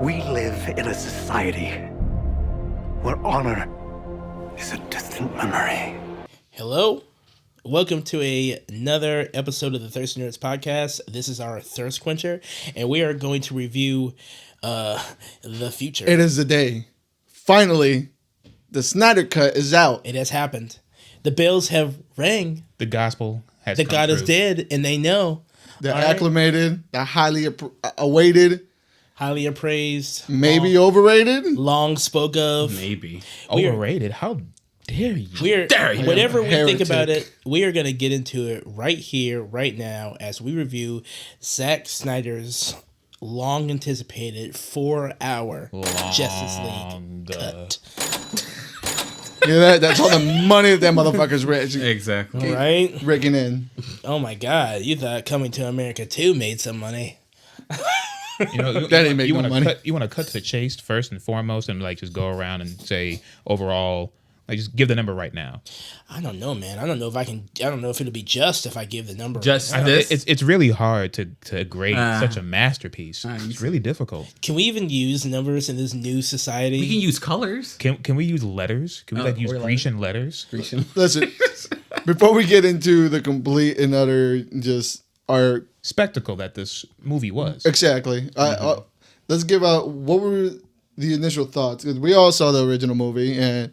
We live in a society where honor is a distant memory. Hello, welcome to another episode of the Thirsty Nerds podcast. This is our Thirst Quencher, and we are going to review the future. It is the day. Finally, the Snyder Cut is out. It has happened. The bells have rang. The gospel has The come God true. is dead, and they know. They're All right? acclimated. They're highly awaited. Highly appraised. Maybe overrated. Long spoke of. Maybe. Overrated? How dare you? We're whatever we Heretic. think about it, we are going to get into it right here, right now, as we review Zack Snyder's long anticipated 4-hour Justice League cut. Yeah, that's all the money that motherfucker's rich. Exactly. Right? Rigging in. Oh my God! You thought Coming to America 2 made some money? You know, That ain't make no wanna money. You want to cut to the chase first and foremost, and like just go around and say overall, like just give the number right now. I don't know, man. I don't know if I can. I don't know if it'll be just if I give the number. Just I know this. it's really hard to grade such a masterpiece. It's really difficult. Can we even use numbers in this new society? we can use colors. Can we use letters? Can we use or Grecian letters? Listen, before we get into the complete and utter just our Spectacle that this movie was. exactly, let's give out what were the initial thoughts, because we all saw the original movie, and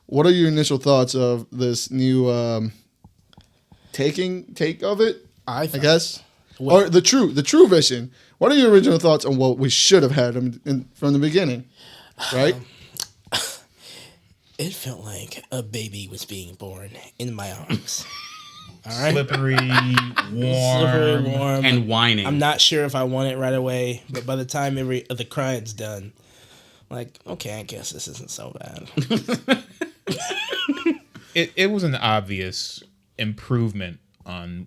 what are your initial thoughts of this new take of it? I guess, or the true vision. What are your original thoughts on what we should have had from the beginning? Right. It felt like a baby was being born in my arms. All right. Slippery, warm. Slippery, warm, And whining. I'm not sure if I want it right away, but by the time the crying's done, like, okay, I guess this isn't so bad. It was an obvious improvement on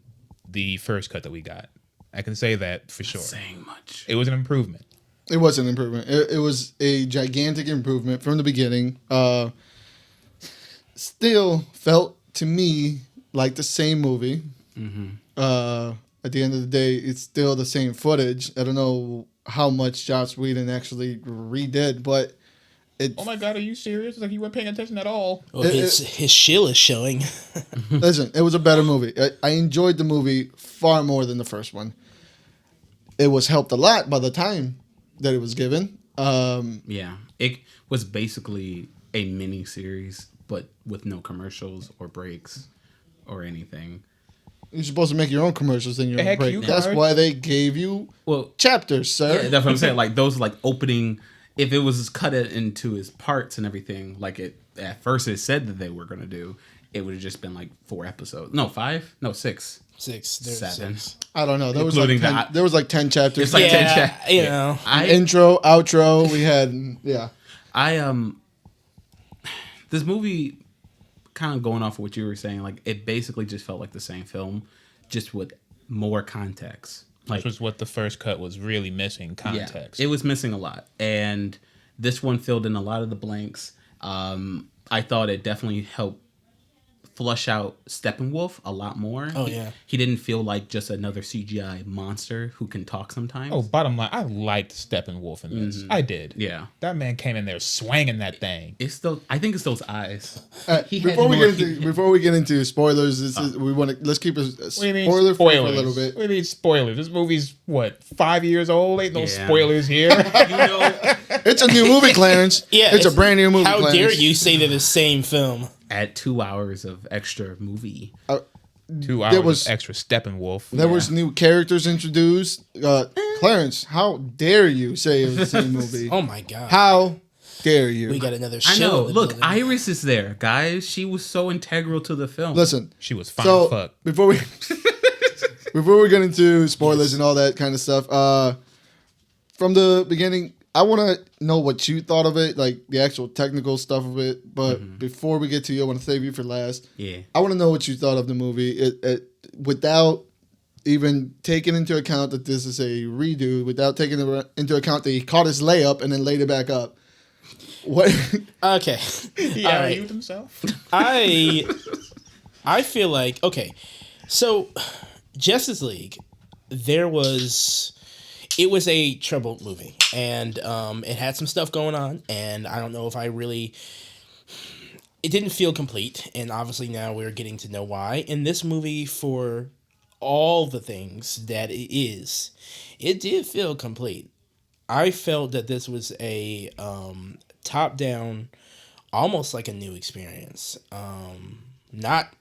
the first cut that we got. I can say that for sure. saying much. It was an improvement. It was an improvement. It was a gigantic improvement from the beginning. Still felt to me like the same movie. At the end of the day, it's still the same footage. I don't know how much Joss Whedon actually redid, but Oh my God, are you serious? Like you weren't paying attention at all. Well, his shill is showing. listen, it was a better movie. I enjoyed the movie far more than the first one. It was helped a lot by the time that it was given. Yeah. It was basically a mini series, but with no commercials or breaks or anything. You're supposed to make your own commercials in your own Heck, break. you That's are. why they gave you Well, chapters, sir. yeah, that's what I'm saying. Like those like opening, if it was cut it into his parts and everything, like it at first it said that they were going to do, it would have just been like 4 episodes. No, 5? No, 6. 6. There's 7. 6. I don't know. There was Including like 10, the- there was like 10 chapters. It's like 10 Yeah, chapters. you know. Intro, outro. We had This movie, kind of going off of what you were saying, like it basically just felt like the same film, just with more context. Like Which was what the first cut was really missing, context. yeah, it was missing a lot, and this one filled in a lot of the blanks. I thought it definitely helped flush out Steppenwolf a lot more. Oh, yeah. He didn't feel like just another CGI monster who can talk sometimes. Oh, bottom line, I liked Steppenwolf in this. I did. Yeah. That man came in there swinging that thing. It's still. I think it's those eyes. He had before we get into spoilers, let's keep a What do you mean spoiler free spoilers? for a little bit. What do you mean spoilers? This movie's, what, 5 years old? Ain't no Yeah. spoilers here. You know, It's a new movie, Clarence. Yeah, it's a brand new movie. How Clarence. dare you say they're the same film? at 2 hours of extra movie. 2 hours was- of extra Steppenwolf. There was new characters introduced. Clarence, how dare you say it was the same movie? Oh my God. How dare you? We got another I show. know. in the Look, building. Iris is there, guys. She was so integral to the film. Listen. She was fine So as fuck. before we get into spoilers and all that kind of stuff, from the beginning, I want to know what you thought of it, like the actual technical stuff of it. But before we get to you, I want to save you for last. Yeah. I want to know what you thought of the movie. It without even taking into account that this is a redo, without taking into account that he caught his layup and then laid it back up. What? Okay. He All alley-ooped right. himself. I feel like, okay, so Justice League, there was it was a troubled movie, and it had some stuff going on, and I don't know if I really. It didn't feel complete, and obviously now we're getting to know why. In this movie, for all the things that it is, it did feel complete. I felt that this was a top-down, almost like a new experience. Not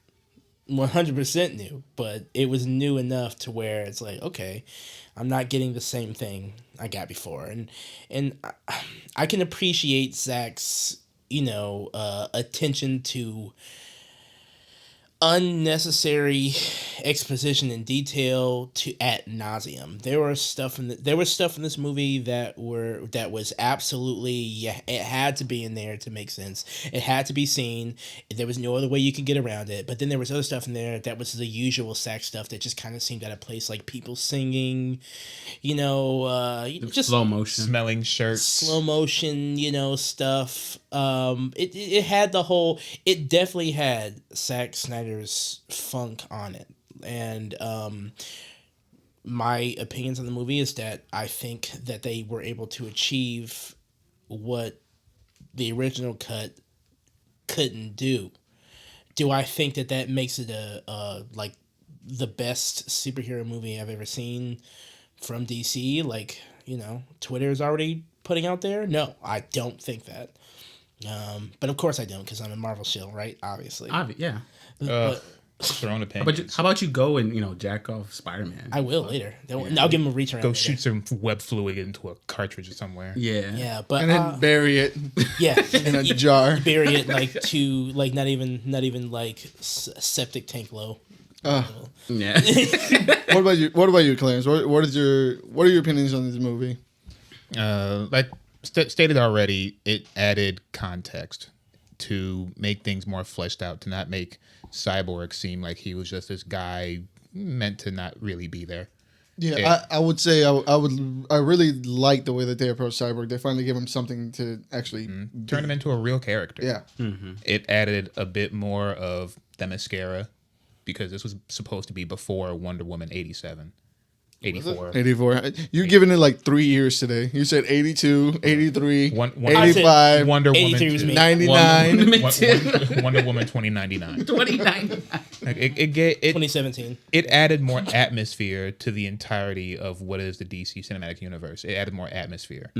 100% new, but it was new enough to where it's like, okay, I'm not getting the same thing I got before, and I can appreciate Zach's attention to unnecessary exposition and detail to ad nauseum. There was stuff in this movie that was absolutely it had to be in there to make sense. It had to be seen. There was no other way you could get around it. But then there was other stuff in there that was the usual sack stuff that just kind of seemed out of place, like people singing, just slow motion, smelling shirts, slow motion, stuff. It had it definitely had Zack Snyder's funk on it. And my opinions on the movie is that I think that they were able to achieve what the original cut couldn't do. Do I think that makes it like the best superhero movie I've ever seen from DC? Like, Twitter is already putting out there? No, I don't think that. But of course I don't, because I'm a Marvel shill, right? Obviously. Yeah. But Their own opinion. How about you go and jack off Spider-Man? I will later. I'll give him a reach around. Go later. shoot some web fluid into a cartridge or somewhere. Yeah. Yeah, but And then bury it yeah, in a jar. bury it not even like septic tank low. Yeah. What about you, Clarence? What are your opinions on this movie? Like stated already, it added context to make things more fleshed out, to not make Cyborg seem like he was just this guy meant to not really be there. Yeah, I would say I really like the way that they approached Cyborg. They finally gave him something to actually Turn him into a real character. Yeah. It added a bit more of the mascara, because this was supposed to be before Wonder Woman 87. 84. 84. You're giving it like 3 years today. You said 82, 83, One- 85, Wonder 83 Woman was 2. me. 99. Wonder Woman 2099. 29. Like it 2017. it added more atmosphere to the entirety of what is the DC cinematic universe. It added more atmosphere,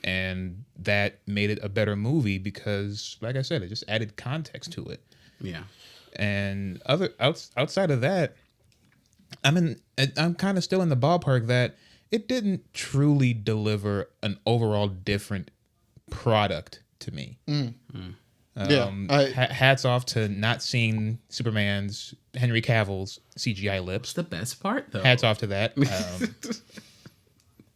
and that made it a better movie because, like I said, it just added context to it. Yeah. And outside of that, I'm kind of still in the ballpark that it didn't truly deliver an overall different product to me. Hats off to not seeing Superman's Henry Cavill's CGI lips. It's the best part, though. Hats off to that.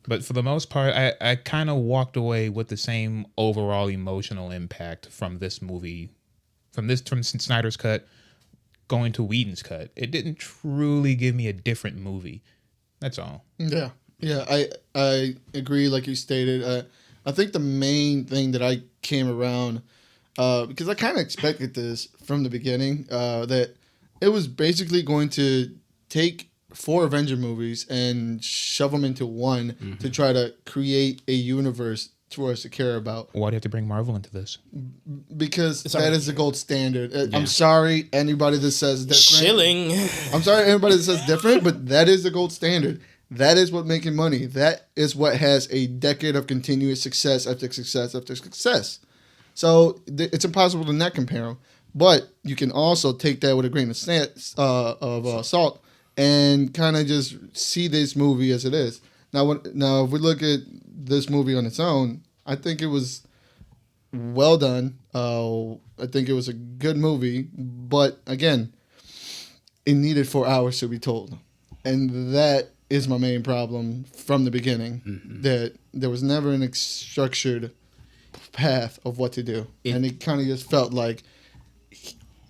But for the most part, I kind of walked away with the same overall emotional impact from this movie, from Snyder's cut, going to Whedon's cut. It didn't truly give me a different movie. That's all. Yeah. I agree. Like you stated, I think the main thing that I came around, because I kind of expected this from the beginning, that it was basically going to take 4 Avenger movies and shove them into one to try to create a universe for us to care about. Why do you have to bring Marvel into this? Because that is the gold standard. I'm sorry, anybody that says different. Shilling. I'm sorry, anybody that says different, but that is the gold standard. That is what making money. That is what has a decade of continuous success after success after success. So it's impossible to not compare them. But you can also take that with a grain of salt and kind of just see this movie as it is. Now, if we look at this movie on its own, I think it was well done. I think it was a good movie, but again, it needed 4 hours to be told, and that is my main problem from the beginning. That there was never an structured path of what to do, and it kind of just felt like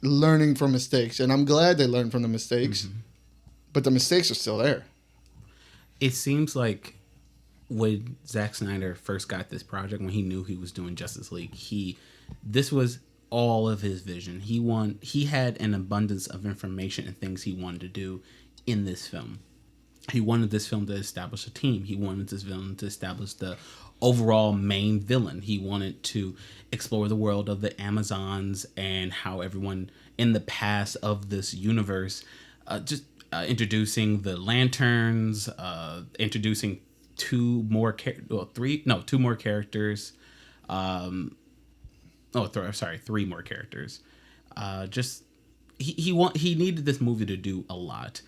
learning from mistakes. And I'm glad they learned from the mistakes, but the mistakes are still there. It seems like when Zack Snyder first got this project, when he knew he was doing Justice League, this was all of his vision. He had an abundance of information and things he wanted to do in this film. He wanted this film to establish a team. He wanted this villain to establish the overall main villain. He wanted to explore the world of the Amazons and how everyone in the past of this universe, introducing the Lanterns, introducing two more characters. Three more characters. He needed this movie to do a lot.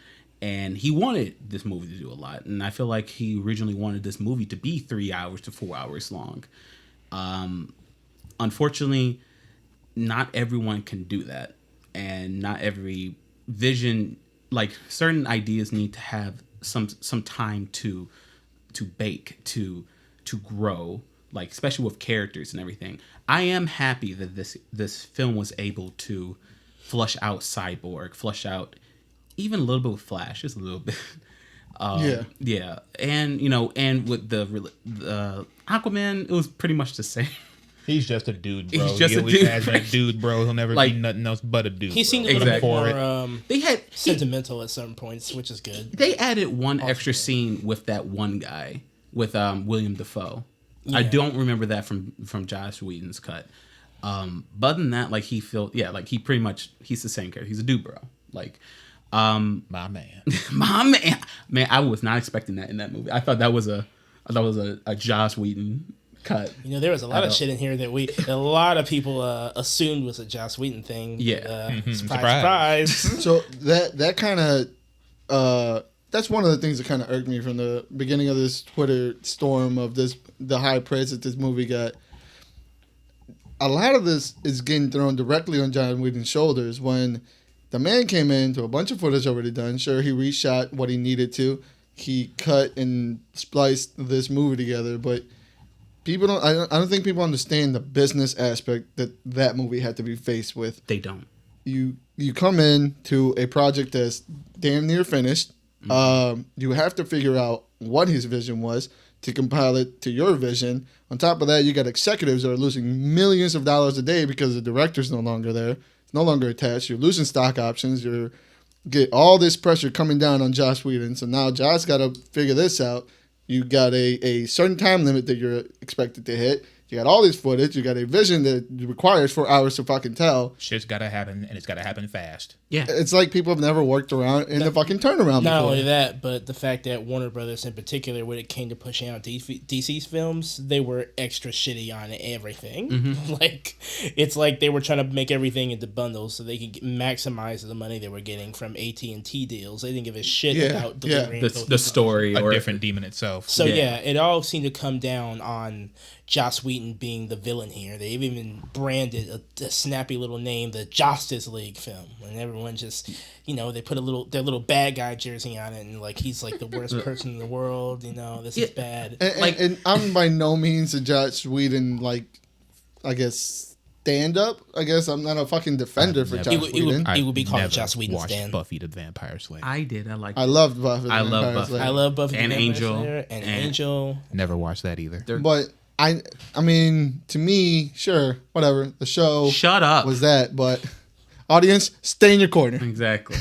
And he wanted this movie to do a lot. And I feel like he originally wanted this movie to be 3 hours to 4 hours long. Unfortunately, not everyone can do that. And not every vision, like certain ideas need to have some time to bake, to grow, like especially with characters and everything. I am happy that this film was able to flush out Cyborg, flush out even a little bit with Flash, just a little bit. Yeah. And, and with the Aquaman, it was pretty much the same. He's just a dude, bro. He's just a dude. Has been a dude, bro. He'll never be nothing else but a dude. He seemed a bro. little bit more they had sentimental at some points, which is good. They added one extra scene with that one guy, with William Dafoe. Yeah. I don't remember that from Joss Whedon's cut. But other than that, like he's the same character. He's a dude, bro. Like, my man. Man, I was not expecting that in that movie. I thought that was a Joss Whedon cut. There was a lot of shit in here that a lot of people assumed was a Joss Whedon thing. Yeah. Surprise. So that kind of that's one of the things that kind of irked me from the beginning of this Twitter storm of the high praise that this movie got. A lot of this is getting thrown directly on Joss Whedon's shoulders when the man came in to a bunch of footage already done. Sure, he reshot what he needed to. He cut and spliced this movie together, but people don't. I don't think people understand the business aspect that movie had to be faced with. They don't. You come in to a project that's damn near finished. Mm-hmm. You have to figure out what his vision was to compile it to your vision. On top of that, you got executives that are losing millions of dollars a day because the director's no longer there. It's no longer attached. You're losing stock options. You get all this pressure coming down on Joss Whedon. So now Joss got to figure this out. You got a certain time limit that you're expected to hit. You got all this footage. You got a vision that requires 4 hours to fucking tell. Shit's got to happen, and it's got to happen fast. Yeah. It's like people have never worked around in the fucking turnaround Not before. only that, but the fact that Warner Brothers in particular, when it came to pushing out DC's films, they were extra shitty on everything. Mm-hmm. Like, it's like they were trying to make everything into bundles so they could maximize the money they were getting from AT&T deals. They didn't give a shit about delivering the story. A different demon itself. So, it all seemed to come down on Joss Whedon being the villain here. They even branded a snappy little name, the Justice League film, and everyone just, they put their little bad guy jersey on it, and like he's like the worst person in the world. This is bad. And I'm by no means a Joss Whedon stand up. I guess I'm not a fucking defender for Joss Whedon. It would be called Joss Whedon stand. Buffy the Vampire Slayer. I did. I loved Buffy. I love Buffy. I love Buffy and the Angel Slayer and Angel. Never watched that either. But I mean, to me, sure, whatever. The show Shut up. was that, but audience, stay in your corner. Exactly.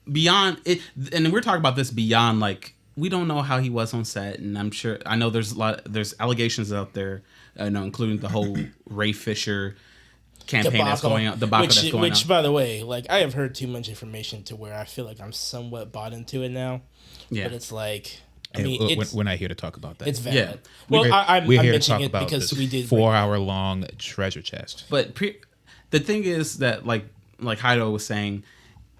Beyond it, and we're talking about this beyond, like, we don't know how he was on set, and I know there's allegations out there, including the whole Ray Fisher campaign that's going on, which, by the way, like, I have heard too much information to where I feel like I'm somewhat bought into it now. Yeah. But it's like, I mean, we're not here to talk about that. It's valid. Yeah. Well, I'm here to mentioning talk it about because this we did 4-hour-long treasure chest. But the thing is that, like Jairo was saying,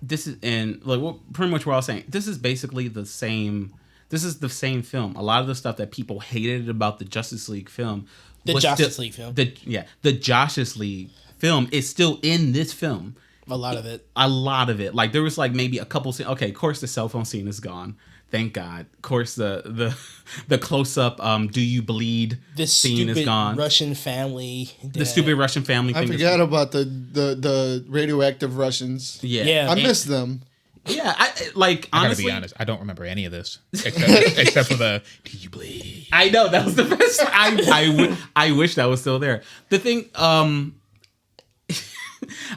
this is, and like pretty much we're all saying, this is basically the same. This is the same film. A lot of the stuff that people hated about the Justice League film, the Justice League film is still in this film. A lot of it. Like, there was like maybe a couple scenes. Okay, of course the cell phone scene is gone. Thank God. Of course the close up "Do you bleed?" This scene is gone. Russian family. The stupid Russian family. I forgot about the radioactive Russians. Yeah. I miss them. Yeah, honestly, I gotta be honest, I don't remember any of this except for the "Do you bleed?" I know that was the best. I wish that was still there. The thing,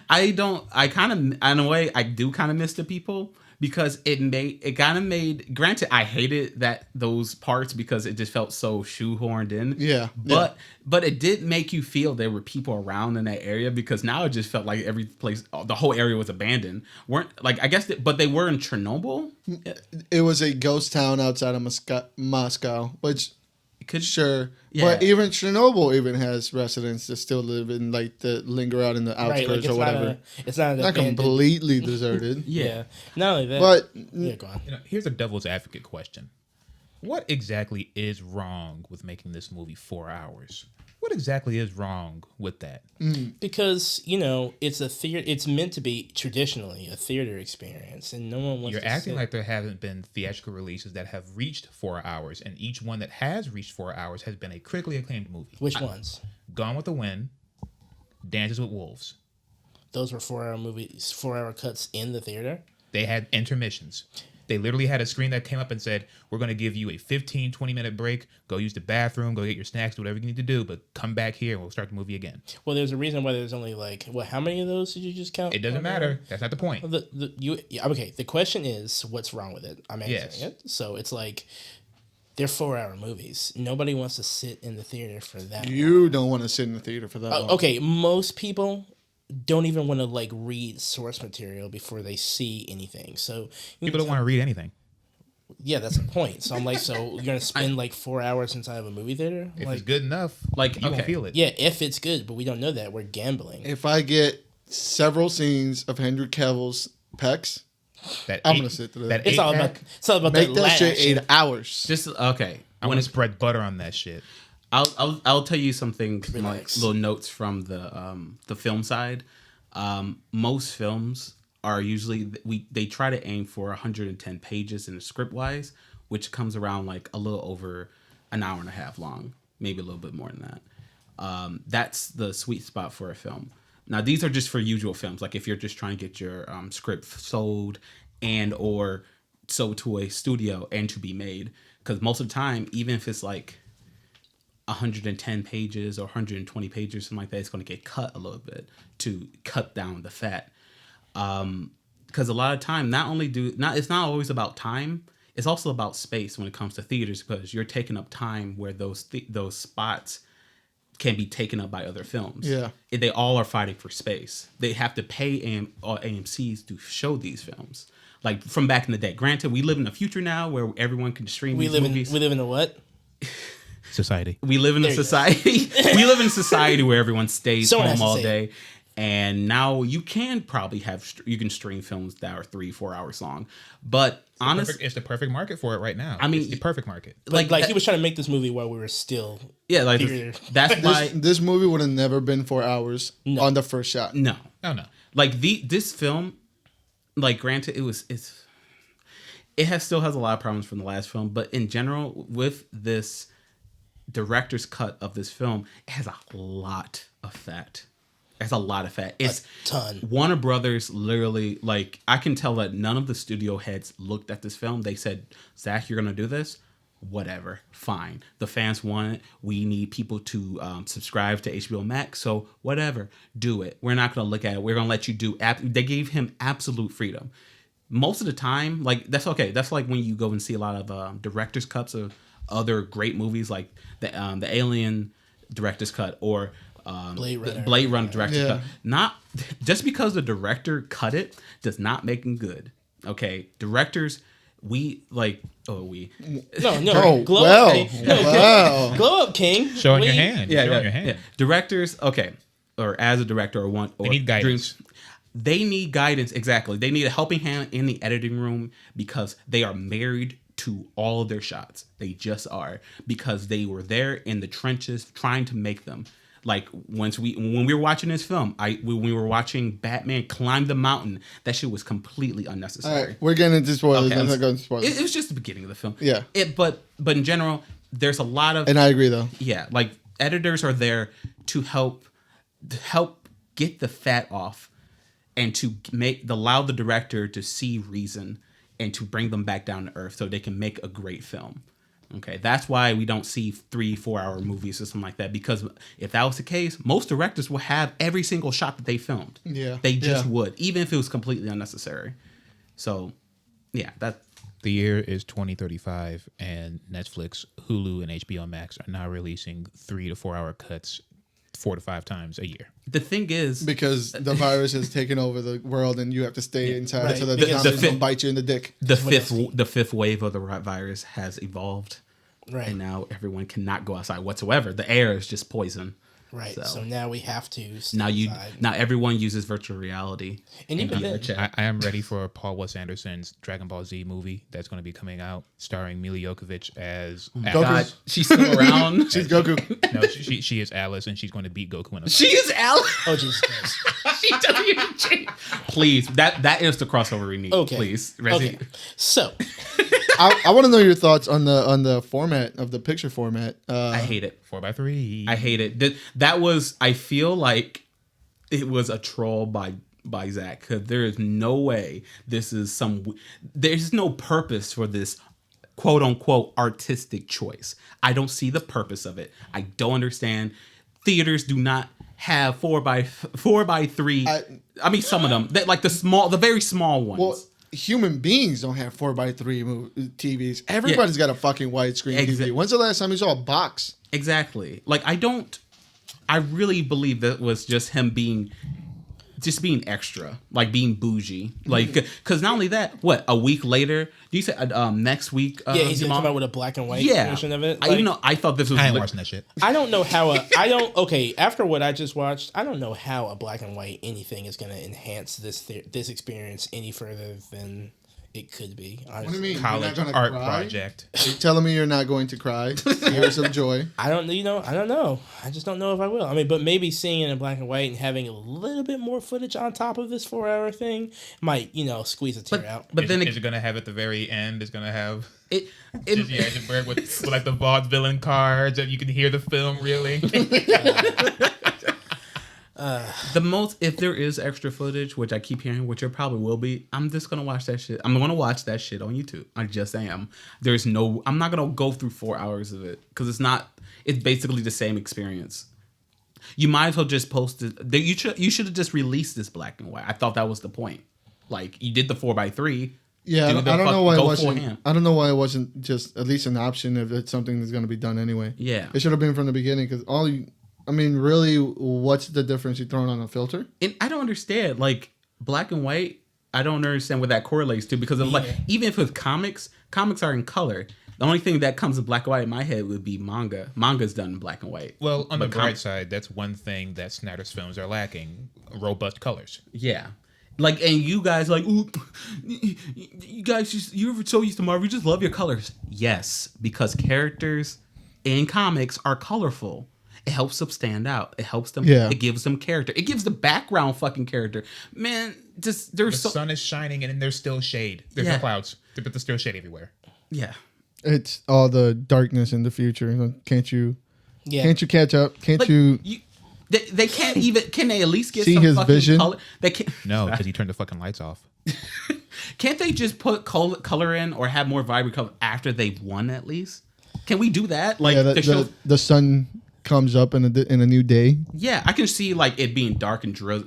I kind of, in a way, I do kind of miss the people because it kind of made, granted, I hated those parts because it just felt so shoehorned in. Yeah. But it did make you feel there were people around in that area because now it just felt like every place, the whole area was abandoned. I guess, but they were in Chernobyl. It was a ghost town outside of Moscow, which sure. Yeah. But even Chernobyl even has residents that still live in linger out in the outskirts or whatever. It's not completely deserted. Yeah. Not only that. But yeah, go on. Here's a devil's advocate question. What exactly is wrong with making this movie 4 hours? What exactly is wrong with that? Because, it's a theater. It's meant to be traditionally a theater experience, and no one wants You're to acting like there haven't been theatrical releases that have reached 4 hours, and each one that has reached 4 hours has been a critically acclaimed movie. Which ones? Gone with the Wind, Dances with Wolves. Those were 4 hour movies, 4 hour cuts in the theater? They had intermissions. They literally had a screen that came up and said, we're going to give you a 15, 20-minute break. Go use the bathroom. Go get your snacks. Do whatever you need to do. But come back here and we'll start the movie again. Well, there's a reason why there's only how many of those did you just count? It doesn't matter. That's not the point. Okay, the question is, what's wrong with it? I'm answering it. So it's like, they're 4 hour movies. Nobody wants to sit in the theater for that You don't want to sit in the theater for that long. Okay, most people don't even want to read source material before they see anything. So people don't want to read anything. Yeah, that's the point. So I'm so you're gonna spend 4 hours inside of a movie theater? If it's good enough, you won't feel it. Yeah, if it's good, but we don't know that. We're gambling. If I get several scenes of Henry Cavill's pecs, I'm gonna sit through that. It's all about make that shit 8 hours. Just okay. I want to spread butter on that shit. I'll tell you something, little notes from the film side. Most films are usually they try to aim for 110 pages in the script wise, which comes around a little over an hour and a half long, maybe a little bit more than that. That's the sweet spot for a film. Now these are just for usual films, if you're just trying to get your script sold and or sold to a studio and to be made, because most of the time, even if it's 110 pages or 120 pages, something like that, it's going to get cut a little bit to cut down the fat. Because a lot of time, it's not always about time. It's also about space when it comes to theaters, because you're taking up time where those spots can be taken up by other films. Yeah. They all are fighting for space. They have to pay AMCs to show these films. From back in the day. Granted, we live in a future now where everyone can stream these movies. We live in a what? Society. We live in a society. We live in a society where everyone stays home all day. And now you can probably you can stream films that are 3-4 hours long. But honestly, it's the perfect market for it right now. I mean, it's the perfect market. He was trying to make this movie while we were still that's why this movie would have never been 4 hours on the first shot. No. This film, granted, it still has a lot of problems from the last film, but in general, with this director's cut of this film, it has a lot of fat. It's a lot of fat. It's a ton. Warner Brothers literally, I can tell that none of the studio heads looked at this film. They said, Zach, you're going to do this? Whatever. Fine. The fans want it. We need people to subscribe to HBO Max. So whatever. Do it. We're not going to look at it. We're going to let you do They gave him absolute freedom. Most of the time, that's okay. That's when you go and see a lot of director's cuts of other great movies, like the Alien director's cut or Blade Runner director's cut. Not just because the director cut it does not make them good. Okay, directors, No. Oh, glow well, up, wow. Glow up, King. Showing your hand. yeah, Showing your hand. yeah. Directors, okay, or as a director They need guidance. They need guidance, exactly. They need a helping hand in the editing room because they are married to all of their shots. They just are, because they were there in the trenches trying to make them. When we were watching this film, when we were watching Batman climb the mountain, that shit was completely unnecessary. All right, we're getting into spoilers. Okay, I'm not going to spoilers. It was just the beginning of the film. Yeah. But in general, there's a lot of, and I agree though. yeah, editors are there to help get the fat off and to allow the director to see reason and to bring them back down to earth so they can make a great film. Okay, that's why we don't see 3-4 hour movies or something like that. Because if that was the case, most directors will have every single shot that they filmed. Yeah. They just would, even if it was completely unnecessary. So, yeah, that. The year is 2035, and Netflix, Hulu, and HBO Max are now releasing 3 to 4 hour cuts 4 to 5 times a year. The thing is, because the virus has taken over the world, and you have to stay inside right. so that Because the zombies don't bite you in the dick. the fifth wave of the virus has evolved, Right. and now everyone cannot go outside whatsoever. The air is just poison. Right. So- So now we have to stay Now inside. now everyone uses virtual reality. And even then, I am ready for Paul Wes Anderson's Dragon Ball Z movie that's going to be coming out, starring Mila Jovovich as Goku. Alice. God, she's still around. She's Goku. No, she is Alice, and she's going to beat Goku in a She is Alice. oh Jesus Christ. She doesn't even change. Please, that is the crossover we need. Okay. Please, Okay. So I want to know your thoughts on the format of the picture format. I hate it. 4x3. I hate it. That was. I feel like it was a troll by Zach, because there is no way this is some. There's no purpose for this quote unquote artistic choice. I don't see the purpose of it. I don't understand. Theaters do not have 4x3. I mean, some of them, like the very small ones. Well, human beings don't have 4x3 TVs. Everybody's got a fucking widescreen TV. When's the last time you saw a box? Exactly. Like I really believe that was just him being extra, like being bougie. Like, because not only that, what, a week later, you said next week? yeah, he's gonna Jamal? come out with a black and white Yeah. version of it. I thought this was. I ain't watching that shit. I don't know how okay, after what I just watched, I don't know how a black and white anything is going to enhance this experience any further than it could be. What do you mean? College You're not gonna art cry? project. You're telling me you're not going to cry? Here's some joy. I don't know. I just don't know if I will. I mean, but maybe seeing it in black and white and having a little bit more footage on top of this 4-hour thing might, squeeze a tear out. But then is it gonna have at the very end? It's gonna have it just Eisenberg with like the vaudevillain cards, and you can hear the film reeling. the most, if there is extra footage, which I keep hearing, which there probably will be, I'm just gonna watch that shit. I'm gonna watch that shit on YouTube. I just am. I'm not gonna go through 4 hours of it, because it's basically the same experience. You might as well just post it. You should have just released this black and white. I thought that was the point. Like, you did the 4x3. Yeah, I Do don't know why it go wasn't. forehand. I don't know why it wasn't just at least an option if it's something that's going to be done anyway. Yeah. It should have been from the beginning, because really, what's the difference? You throwing on a filter? And I don't understand, like, black and white. I don't understand what that correlates to, because of, like, even if it's comics are in color. The only thing that comes in black and white in my head would be manga. Manga's done in black and white. Well, on the bright side, that's one thing that Snyder's films are lacking: robust colors. Yeah. Like, and you guys, like, ooh, you guys, you're so used to Marvel, you just love your colors. Yes, because characters in comics are colorful. It helps them stand out. It helps them. Yeah. It gives them character. It gives the background fucking character. Man, just there's The sun is shining, and then there's still shade. There's no clouds, but there's still shade everywhere. yeah. It's all the darkness in the future. Can't you? Yeah. Can't you catch up? Can't Like, you? They can't even. Can they at least get See some his fucking vision? color? They can't. No, because he turned the fucking lights off. Can't they just put color in or have more vibrant color after they've won at least? Can we do that? Like, Yeah, to show, the sun comes up in a new day. yeah, I can see like it being dark and dreary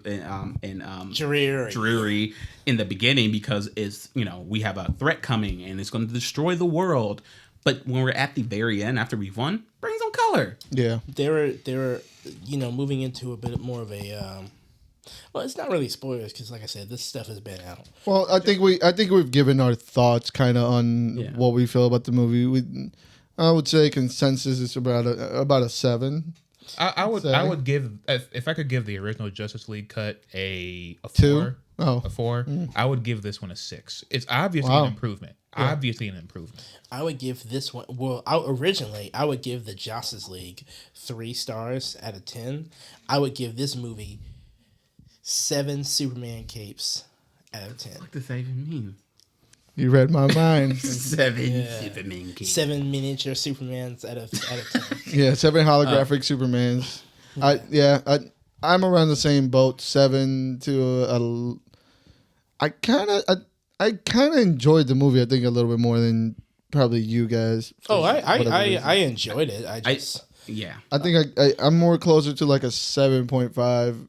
in the beginning, because it's, we have a threat coming and it's going to destroy the world. But when we're at the very end after we've won, bring some color. Yeah. They were moving into a bit more of a well, it's not really spoilers, because like I said, this stuff has been out. Well, I think we've given our thoughts kind of on what we feel about the movie. I would say consensus is about a 7. I would give, if I could give the original Justice League cut a 4. 2? Oh. A 4. I would give this one a 6. It's obviously an improvement. Obviously an improvement. I would give this one. Well, I would give the Justice League 3 stars out of 10. I would give this movie 7 Superman capes out of 10. What does that even mean? You read my mind. 7 Superman King. 7 miniature Supermans out of 10. Yeah, 7 holographic Supermans. I'm around the same boat. 7 to I kind of enjoyed the movie. I think a little bit more than probably you guys. Oh, Whatever reason. I enjoyed it. I just Yeah. I think I'm more closer to like a 7.5.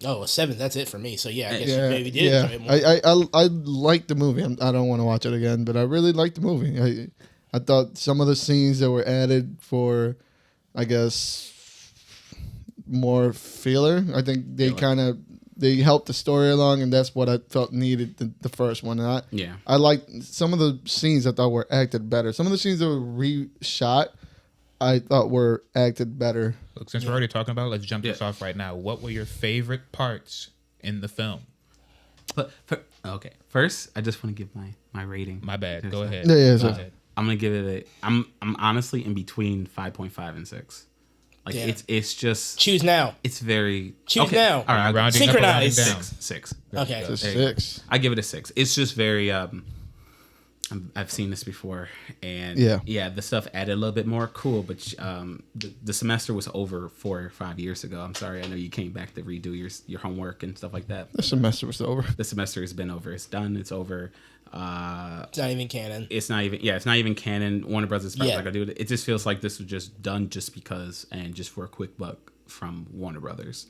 a 7. That's it for me. So yeah, I guess Yeah, you maybe did enjoy it yeah. more. I like the movie. I don't want to watch it again, but I really liked the movie. I thought some of the scenes that were added for, I guess, more filler. I think they helped the story along, and that's what I felt needed the first one. And I liked some of the scenes I thought were acted better. Some of the scenes that were reshot, I thought were acted better. Look, since we're already talking about it, let's jump this off right now. What were your favorite parts in the film? But okay, first I just want to give my rating. My bad. Go ahead. Yeah, Go ahead. I'm gonna give it I'm honestly in between 5.5 and 6. Like Damn. it's just Choose now. it's very Choose now. All right, Rounding up or rounding Synchronize. down? six. Okay. It's a There you go. 6. I give it a 6. It's just very I've seen this before, and Yeah. the stuff added a little bit more. Cool, but the semester was over 4 or 5 years ago. I'm sorry, I know you came back to redo your homework and stuff like that. The semester was over. The semester has been over. It's done. It's over. It's not even canon. It's not even canon. Warner Brothers is probably Yeah. not gonna do it. It just feels like this was just done just because and just for a quick buck from Warner Brothers.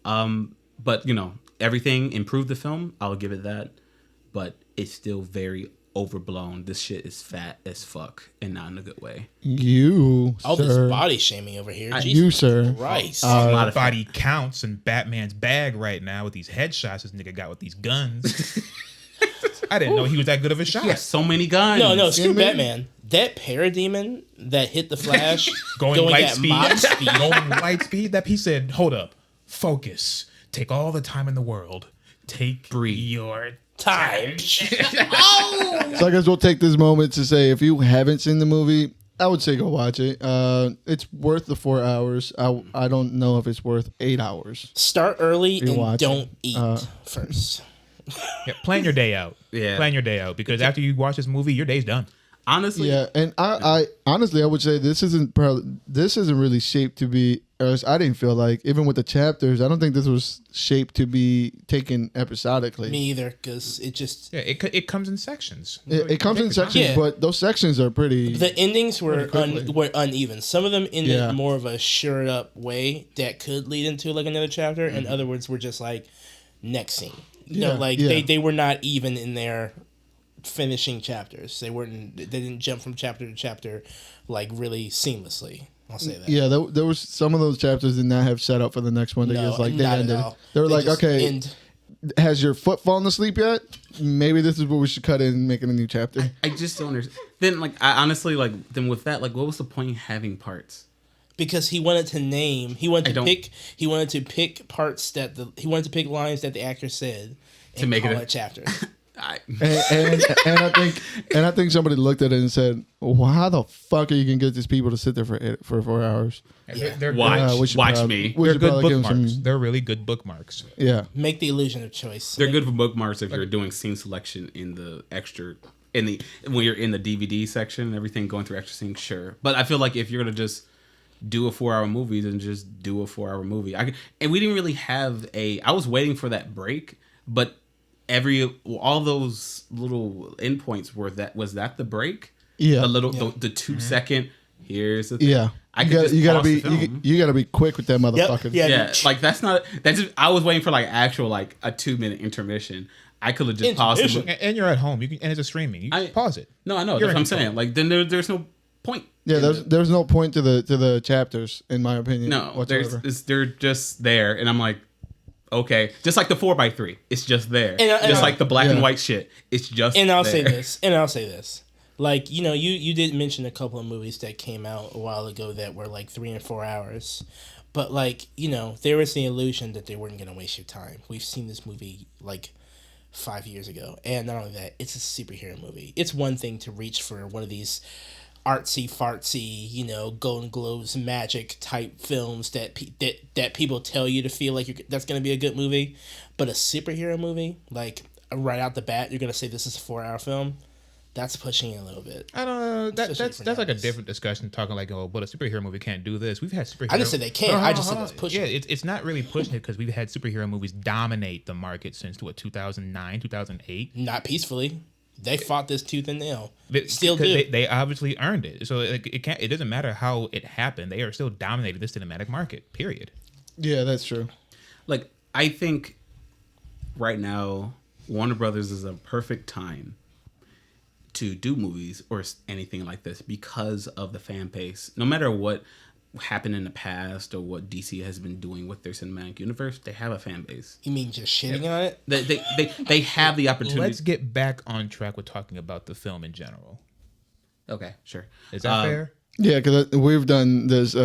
But everything improved the film. I'll give it that. But it's still very overblown. This shit is fat as fuck and not in a good way. You, All sir. this body shaming over here. You, Jesus sir. Christ. A lot of Body counts in Batman's bag right now with these headshots this nigga got with these guns. I didn't know he was that good of a shot. He has so many guns. No, screw man. Batman. That parademon that hit the Flash Going light at speed. Mach speed. Going light speed. That he said, hold up. Focus. Take all the time in the world. Take your Time. So I guess we'll take this moment to say, if you haven't seen the movie, I would say go watch it. It's worth the 4 hours. I don't know if it's worth 8 hours. Start early and watch don't eat first. Yeah, plan your day out. Yeah. Plan your day out because after you watch this movie, your day's done. Honestly, Yeah, and I honestly I would say this isn't really shaped to be. Or I didn't feel like, even with the chapters, I don't think this was shaped to be taken episodically. Me either, because it just... Yeah, it comes in sections. It comes in sections, Yeah. but those sections are pretty. The endings were quickly. were uneven. Some of them ended Yeah. more of a sure up way that could lead into like another chapter, and other words were just like next scene. They were not even in their finishing chapters. They didn't jump from chapter to chapter like really seamlessly. I'll say that. Yeah, there was some of those chapters did not have set up for the next one. They No, just they not at ended. all. They were like, just okay, end. has your foot fallen asleep yet? Maybe this is what we should cut in and make it a new chapter. I just don't understand. Then, I honestly, then with that, what was the point in having parts? Because he wanted to pick parts that he wanted to pick lines that the actor said and To make call it it chapters. And I think somebody looked at it and said, well, how the fuck are you gonna get these people to sit there for 4 hours? They're Watch, we should watch probably- me. we They're should good probably give them bookmarks. some- They're really good bookmarks. Yeah. Make the illusion of choice. They're good for bookmarks if you're doing scene selection in the extra, when you're in the DVD section and everything, going through extra scenes, sure. But I feel like if you're gonna just do a 4-hour movie, then just do a 4-hour movie. And we didn't really have I was waiting for that break, but all those little endpoints was that the break? Yeah. The 2-second. Here's the thing. Yeah. You gotta be quick with that motherfucker. Yeah. That's just, I was waiting for actual a 2-minute intermission. I could have just paused Intermission. it. And you're at home. And it's a streaming. You can pause it. No, I know. You're That's what I'm in saying. Then there's no point. Yeah, there's no point to the chapters, in my opinion. No, whatsoever. they're just there, and I'm like, okay, just like the 4x3, it's just there. And just like the black and Yeah. white shit, it's just. And I'll there. say this. Like, you did mention a couple of movies that came out a while ago that were 3 and 4 hours. But there was the illusion that they weren't going to waste your time. We've seen this movie 5 years ago. And not only that, it's a superhero movie. It's one thing to reach for one of these artsy fartsy, Golden Globes magic type films that people tell you to feel like that's going to be a good movie. But a superhero movie, right out the bat, you're going to say this is a 4-hour film. That's pushing it a little bit. I don't know. That's Especially like a nowadays. different discussion. Talking but a superhero movie can't do this. We've had superhero. I didn't say they can't. I just said that's pushing Yeah, it. it's not really pushing it because we've had superhero movies dominate the market since 2009, 2008. Not peacefully. They fought this tooth and nail. They- Still 'cause do. They obviously earned it. So it can't. It doesn't matter how it happened. They are still dominating the cinematic market. Period. Yeah, that's true. Like, I think right now, Warner Brothers is a perfect time to do movies or anything like this because of the fan base. No matter what happened in the past or what DC has been doing with their cinematic universe, they have a fan base. You mean just shitting on it? They have the opportunity. Let's get back on track with talking about the film in general. Okay, sure. Is that fair? Yeah, because we've done this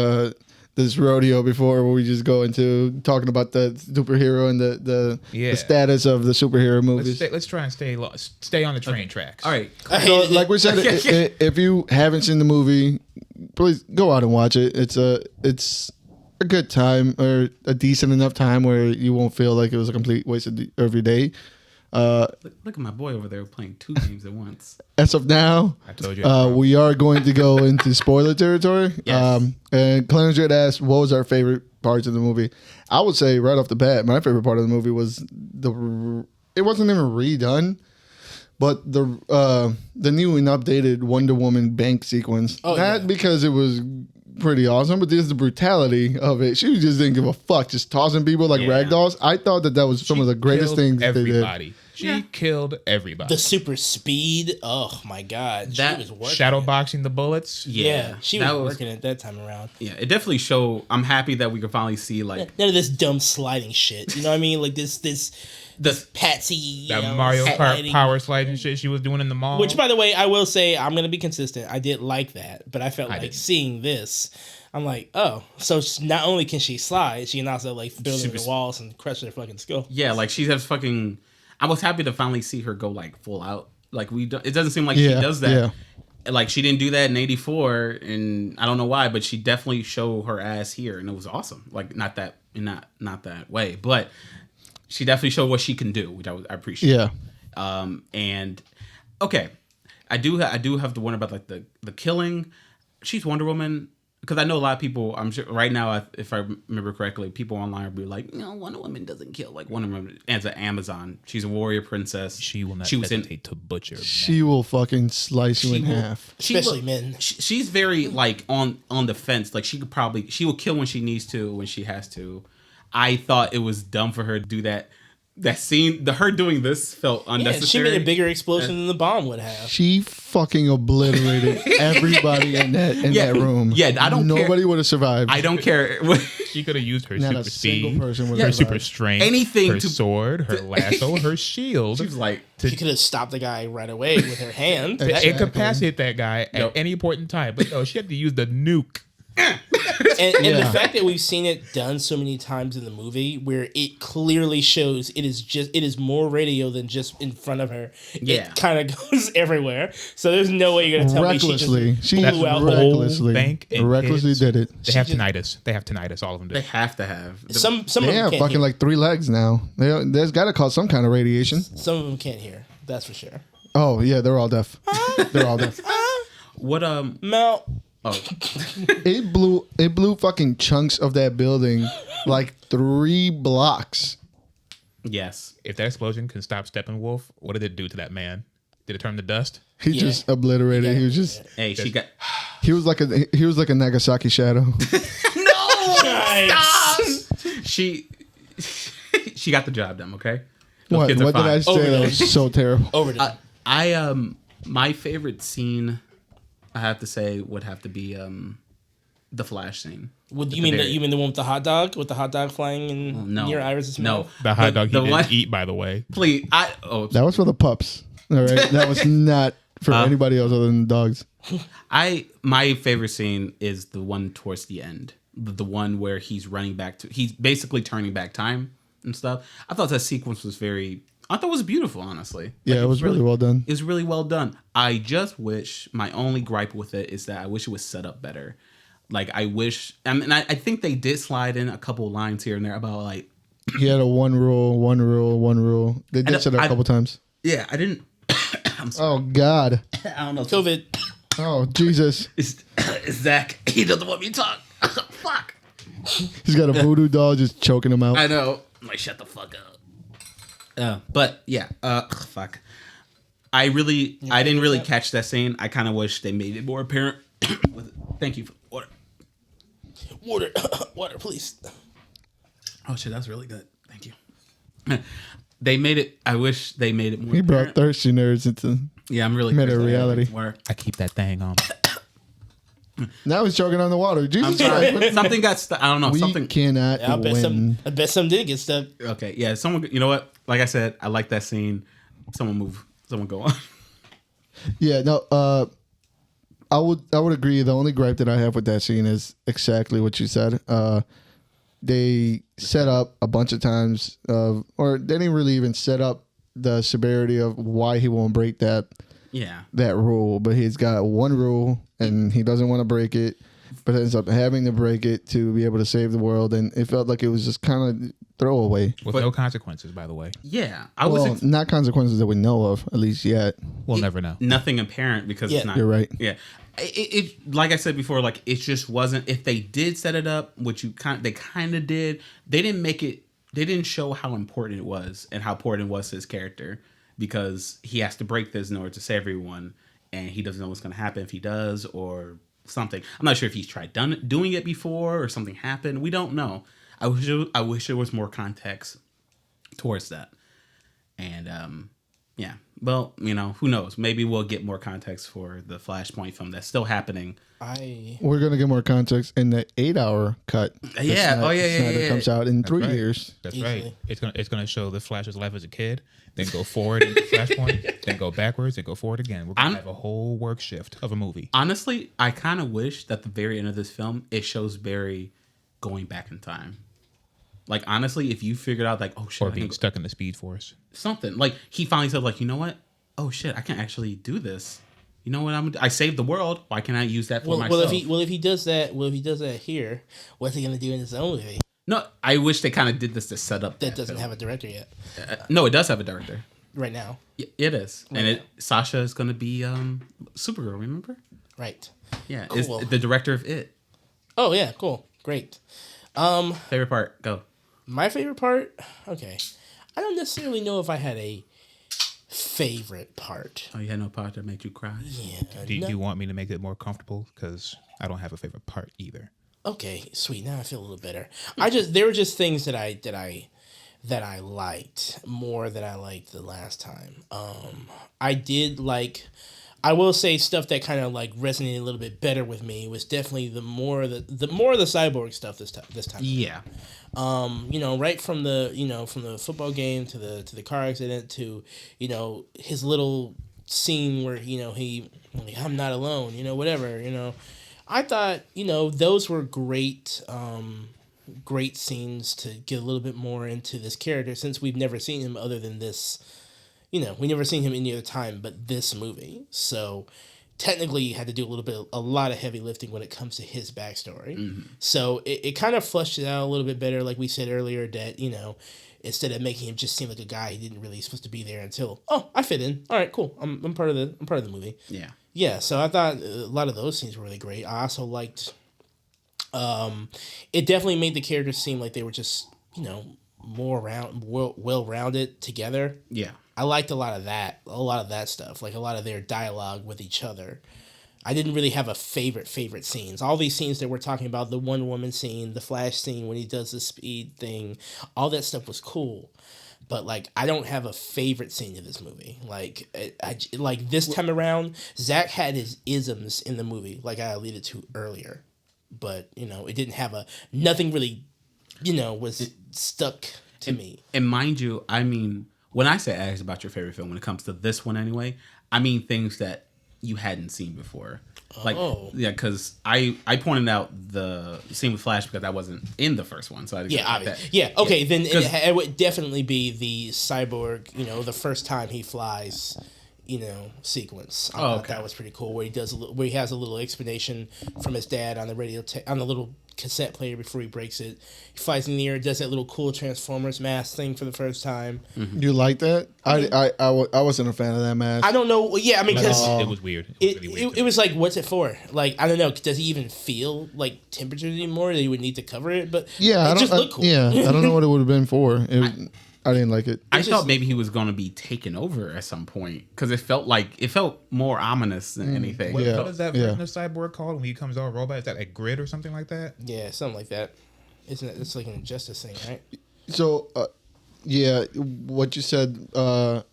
rodeo before where we just go into talking about the superhero and the status of the superhero movies. Let's try and stay on the train tracks. All right. So, like we said, if you haven't seen the movie, please go out and watch it. It's a good time, or a decent enough time where you won't feel like it was a complete waste of your day. Look at my boy over there playing 2 games at once. As of now, I told you. we are going to go into spoiler territory. Yes. And Clarence had asked what was our favorite parts of the movie. I would say right off the bat, my favorite part of the movie was it wasn't even redone, but the new and updated Wonder Woman bank sequence. Not because it was pretty awesome, but just the brutality of it. She just didn't give a fuck, just tossing people like ragdolls. I thought that was some of the greatest things everybody. they did. She killed everybody. The super speed. Oh my god, That she was working. Shadow boxing the bullets. Yeah, she was that working it that time around. Yeah, it definitely showed. I'm happy that we could finally see like None of this dumb sliding shit. You know what I mean? Like this Patsy. You That know, Mario Kart sliding. power sliding shit she was doing in the mall. Which, by the way, I will say I'm gonna be consistent. I did like that, but I felt like didn't. seeing this, I'm like, oh, so not only can she slide, she can also like build in the walls and crush their fucking skull. yeah, like she has fucking. I was happy to finally see her go like full out. Like it doesn't seem like she does that. Like she didn't do that in '84, and I don't know why, but she definitely showed her ass here, and it was awesome. Like not that way, but she definitely showed what she can do, which I appreciate. Yeah. And okay, I do have to wonder about like the killing. She's Wonder Woman. Because I know a lot of people, I'm sure right now, if I remember correctly, people online will be like, no, Wonder Woman doesn't kill. Like Wonder Woman as an Amazon. She's a warrior princess. she will not She was hesitate to butcher. She will fucking slice you in half. Especially men. She's very like on the fence. Like she will kill when she needs to, when she has to. I thought it was dumb for her to do that. That scene, her doing this felt unnecessary. She made a bigger explosion than the bomb would have. She fucking obliterated everybody in that room. Yeah, I don't care. Nobody would have survived. I don't care. She could have used her Not super a single speed, person would her have super survived. strength, Anything her to- sword, her lasso, her shield. She was like, She could have stopped the guy right away with her hand. to Exactly. incapacitate that guy at any point in time. But no, she had to use the nuke. And the fact that we've seen it done so many times in the movie, where it clearly shows it is more radio than just in front of her. Yeah. It kind of goes everywhere. So there's no way you're gonna tell Recklessly. me She she just just blew out. recklessly, bank and recklessly kids. did it. They have tinnitus. They have tinnitus. All of them do. they have to have. Some They of them have can't fucking hear. like 3 legs now. There's got to cause some kind of radiation. Some of them can't hear. That's for sure. Oh yeah, they're all deaf. They're all deaf. What Mel, oh It blew fucking chunks of that building like 3 blocks. yes. If that explosion can stop Steppenwolf, what did it do to that man? Did it turn to dust? He Yeah. just obliterated. Yeah. He was just Hey, she got he was like a Nagasaki shadow. nice. she got the job done. Okay. Those What kids are did I fine. say? That was so terrible. Over to I my favorite scene, I have to say, would have to be the Flash scene. Would you mean the one with the hot dog flying in No, near Iris' no. mouth? The hot dog he the didn't one- eat, by the way. Please, That was for the pups. All right, that was not for anybody else other than the dogs. my favorite scene is the one towards the end, the one where he's basically turning back time and stuff. I thought that sequence was I thought it was beautiful, honestly. Yeah, it was really well done. It was really well done. I just wish, my only gripe with it is that I wish it was set up better. Like I wish, I think they did slide in a couple lines here and there about like, He had a one rule. They did say that a couple times. yeah, I didn't. I'm sorry. Oh God. I don't know. COVID. Oh Jesus. It's Zach. He doesn't want me to talk. Fuck. He's got a voodoo doll just choking him out. I know. I'm like, shut the fuck up. But yeah, fuck. I didn't really catch that scene. I kind of wish they made it more apparent. Thank you for water. Water, please. Oh shit, that's really good. Thank you. They made it. I wish they made it more. He brought apparent. thirsty nerds into Yeah, I'm really meta thirsty. reality. Water. I keep that thing on. Now he's choking on the water. I'm Jesus sorry. Christ. Something got stuck. I don't know. We Something. cannot I win. bet some did get stuck. Okay. Yeah. Someone. You know what? Like I said, I like that scene. Someone move. Someone go on. Yeah, no, I would agree. The only gripe that I have with that scene is exactly what you said. They set up a bunch of times, or they didn't really even set up the severity of why he won't break that Yeah. rule. But he's got one rule, and he doesn't want to break it, but ends up having to break it to be able to save the world. And it felt like it was just kind of throwaway. With no consequences, by the way. Yeah. I was. Well, not consequences that we know of, at least yet. We'll never know. Nothing apparent because it's not. You're right. Yeah. It like I said before, like it just wasn't. If they did set it up, which they kind of did, they didn't make it. They didn't show how important it was and how important it was to his character, because he has to break this in order to save everyone, and he doesn't know what's going to happen if he does or something. I'm not sure if he's tried doing it before or something happened. We don't know. I wish there was more context towards that, and yeah. Well, you know, who knows? Maybe we'll get more context for the Flashpoint film that's still happening. We're gonna get more context in the 8-hour cut. Yeah. Snyder comes out in 3 right. years. That's Easily. right. It's gonna show the Flash's life as a kid, then go forward into Flashpoint, then go backwards, then go forward again. We're gonna have a whole work shift of a movie. Honestly, I kind of wish that the very end of this film, it shows Barry going back in time. Like, honestly, if you figured out, like, oh shit, Or being stuck in the Speed Force. something, like he finally said, like, you know what? Oh shit, I can actually do this. You know what I saved the world. Why can't I use that for myself? If he does that here, what's he gonna do in his own movie No, I wish they kind of did this to set up that doesn't film. have a director yet? No, it does have a director. Right now, It is, and Sasha is going to be Supergirl. Remember? right? Yeah, Cool. is the director of It. Oh yeah, cool, great. Favorite part? Go. My favorite part. Okay, I don't necessarily know if I had a favorite part. Oh, you had no part that made you cry. Yeah. Do you want me to make it more comfortable? Because I don't have a favorite part either. Okay, sweet. Now I feel a little better. There were just things that I liked more than I liked the last time. I did like. I will say stuff that kind of like resonated a little bit better with me was definitely the more of the cyborg stuff this time. Yeah. Right from the football game to the car accident to, his little scene where, I'm not alone, whatever, I thought, those were great, great scenes to get a little bit more into this character since we've never seen him other than this, we never seen him any other time but this movie. So technically you had to do a lot of heavy lifting when it comes to his backstory. Mm-hmm. So it kind of flushed it out a little bit better, like we said earlier, that, instead of making him just seem like a guy he didn't really supposed to be there until, I fit in. All right, cool. I'm part of the movie. Yeah. Yeah, so I thought a lot of those scenes were really great. I also liked it definitely made the characters seem like they were just, more well-rounded together. Yeah. I liked a lot of that stuff, like a lot of their dialogue with each other. I didn't really have a favorite scenes. All these scenes that we're talking about, the Wonder Woman scene, the Flash scene when he does the speed thing, all that stuff was cool. But like, I don't have a favorite scene in this movie. Like, like this time around, Zach had his isms in the movie, like I alluded to earlier. But it didn't have nothing really, was stuck to me. And mind you, I mean, when I say ask about your favorite film, when it comes to this one anyway, I mean things that you hadn't seen before. Like, yeah, because I pointed out the scene with Flash because I wasn't in the first one, so I didn't like that. Yeah, okay, then it would definitely be the cyborg, the first time he flies, sequence. I thought that was pretty cool, where he has a little explanation from his dad on the radio, on the little cassette player before he breaks it. He flies in the air, does that little cool Transformers mask thing for the first time. You like that? I wasn't a fan of that mask. I don't know. Yeah, I mean, because it was weird. It was really weird. it was like, what's it for? Like, I don't know. Does he even feel like temperatures anymore that he would need to cover it? But Yeah, it just looked cool. Yeah, I don't know what it would have been for. I didn't like it. I thought maybe he was going to be taken over at some point because it felt more ominous than anything. What Yeah. is that version of Cyborg called when he becomes all robot? Is that a grid or something like that? Yeah, something like that. Isn't it? It's like an injustice thing, right? So, yeah, what you said, a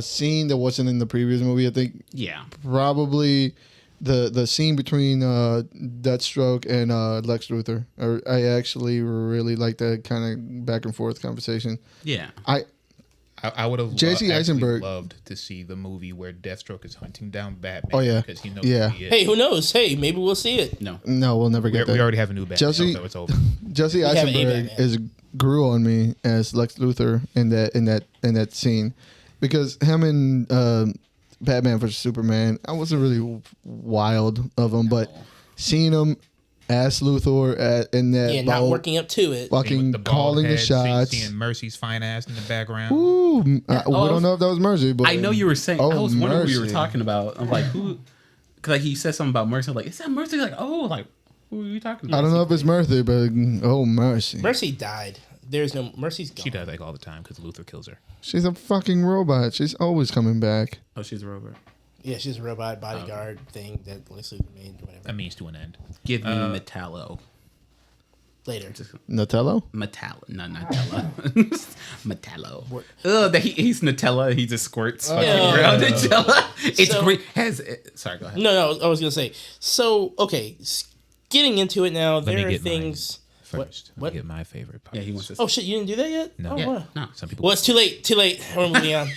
scene that wasn't in the previous movie, I think Yeah. probably the scene between Deathstroke and Lex Luthor. I actually really like that kind of back and forth conversation. Yeah. I would have J.C. Eisenberg loved to see the movie where Deathstroke is hunting down Batman. Oh, yeah. Because he knows Yeah. who he is. Hey, who knows? Hey, maybe we'll see it. No. No, we'll never get we that. already have a new Batman, Jesse- so it's over. Jesse have an Eisenberg A-Batman. grew on me as Lex Luthor in that scene because him and Batman vs Superman, I wasn't really wild of him, but seeing him as Luthor in that Yeah, not boat, working up to it. fucking With bald calling the head, shots. seeing Mercy's fine ass in the background. Ooh, we don't know if that was Mercy, but I know you were saying. Oh, I was wondering what you were Mercy. talking about. I'm like, who? Because like he said something about Mercy. I'm like, is that Mercy? Like, oh, like who are you talking about? I don't know if it's Mercy, but oh Mercy, Mercy died. There's no Mercy's gone. She does like all the time because Luthor kills her. she's a fucking robot. She's always coming back. Oh, she's a robot. Yeah, she's a robot bodyguard thing that Lex Luthor made or whatever. A means to an end. Give me Metallo. Later. Nutello? Metallo, not Nutella. Metallo. Ugh, that he's Nutella. He just squirts fucking around Nutella. It's So- great. Sorry, go ahead. No, I was gonna say. So okay, getting into it now. Let me There are get things. First, What? let me get my favorite part. Yeah, he wants to. Oh shit! You didn't do that yet? No. Oh, Yeah, wow. no. Some people. Well, it's too late. Too late. We're moving on.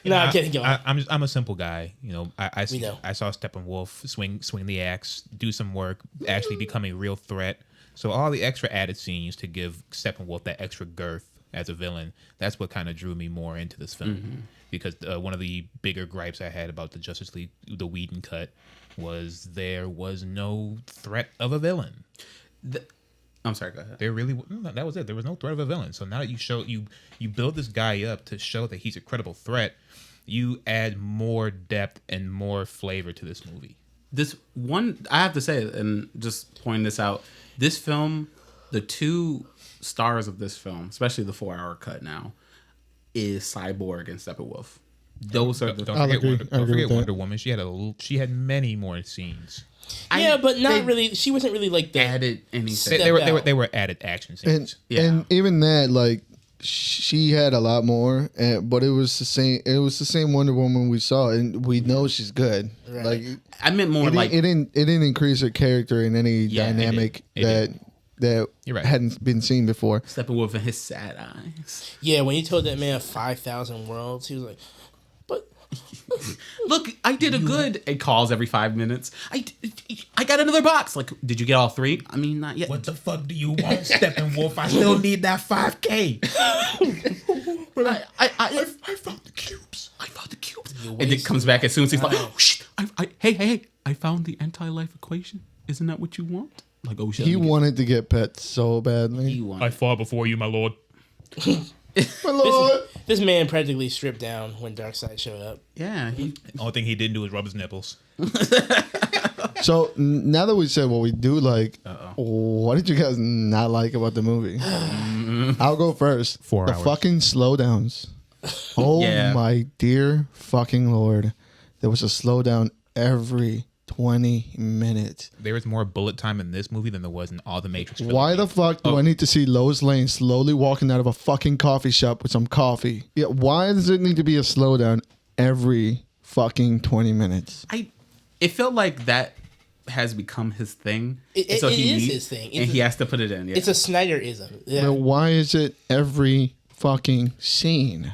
No, I'm kidding. Go on. I'm a simple guy. You know, I know. saw Steppenwolf swing the axe, do some work, actually become a real threat. So all the extra added scenes to give Steppenwolf that extra girth as a villain, that's what kind of drew me more into this film. Because one of the bigger gripes I had about the Justice League, the Whedon cut, was there was no threat of a villain. I'm sorry, go ahead. There really no, that was it. There was no threat of a villain. So now that you build this guy up to show that he's a credible threat, you add more depth and more flavor to this movie. This one, I have to say, and just point this out, this film, the two stars of this film, especially the 4-hour cut now, is Cyborg and Steppenwolf. Those are the. Don't I'll forget, agree. I don't agree forget with that. Wonder Woman. She had many more scenes. Yeah, but not they really. She wasn't really like the. added anything. They were added action scenes. And even that, like, she had a lot more, but it was the same. It was the same Wonder Woman we saw, and we know she's good. Right. Like, I meant more it like didn't increase her character in any Yeah, it dynamic did. that You're right. hadn't been seen before. Steppenwolf and his sad eyes. Yeah, when he told that man 5,000 worlds, he was like, "But Look, I did a good. It calls every 5 minutes. I got another box. Like, did you get all 3? I mean, not yet. What the fuck do you want, Steppenwolf? I still need that 5K. I found the cubes. I found the cubes. And it comes back as soon as he's like, oh, shit. Hey, I found the anti-life equation. Isn't that what you want? Like, oh, shit. He wanted to get pet so badly. He wanted. fall before you, my lord. My lord. this man practically stripped down when Darkseid showed up." Yeah, he. Only thing he didn't do was rub his nipples. So now that we said what we do like, what did you guys not like about the movie? I'll go first. 4 the hours. fucking slowdowns. Oh Yeah. my dear fucking lord! There was a slowdown every 20 minutes. There was more bullet time in this movie than there was in all the Matrix. Why the fuck do I need to see Lois Lane slowly walking out of a fucking coffee shop with some coffee? Yeah, why does it need to be a slowdown every fucking 20 minutes? It felt like that has become his thing. It And is needs- his thing. and he has to put it in. Yeah. It's a Snyderism. Yeah, But why is it every fucking scene?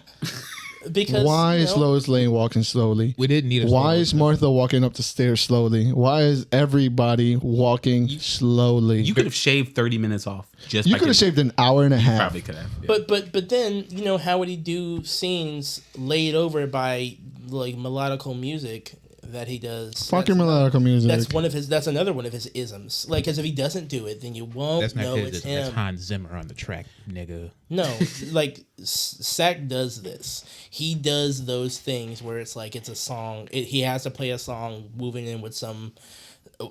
because Why you is know, Lois Lane walking slowly? We didn't need a Why slow is motion. Martha walking up the stairs slowly? Why is everybody walking slowly? You could have shaved 30 minutes off. Just You by could have getting- shaved an hour and a half. Probably could have. Yeah. But then how would he do scenes laid over by like melodical music that he does. Fucking melodic music. That's one of his. That's another one of his isms. Like, because if he doesn't do it, then you won't That's not know his. it's That's him. Hans Zimmer on the track, nigga. No, like Sack does this. He does those things where it's like it's a song. He has to play a song, moving in with some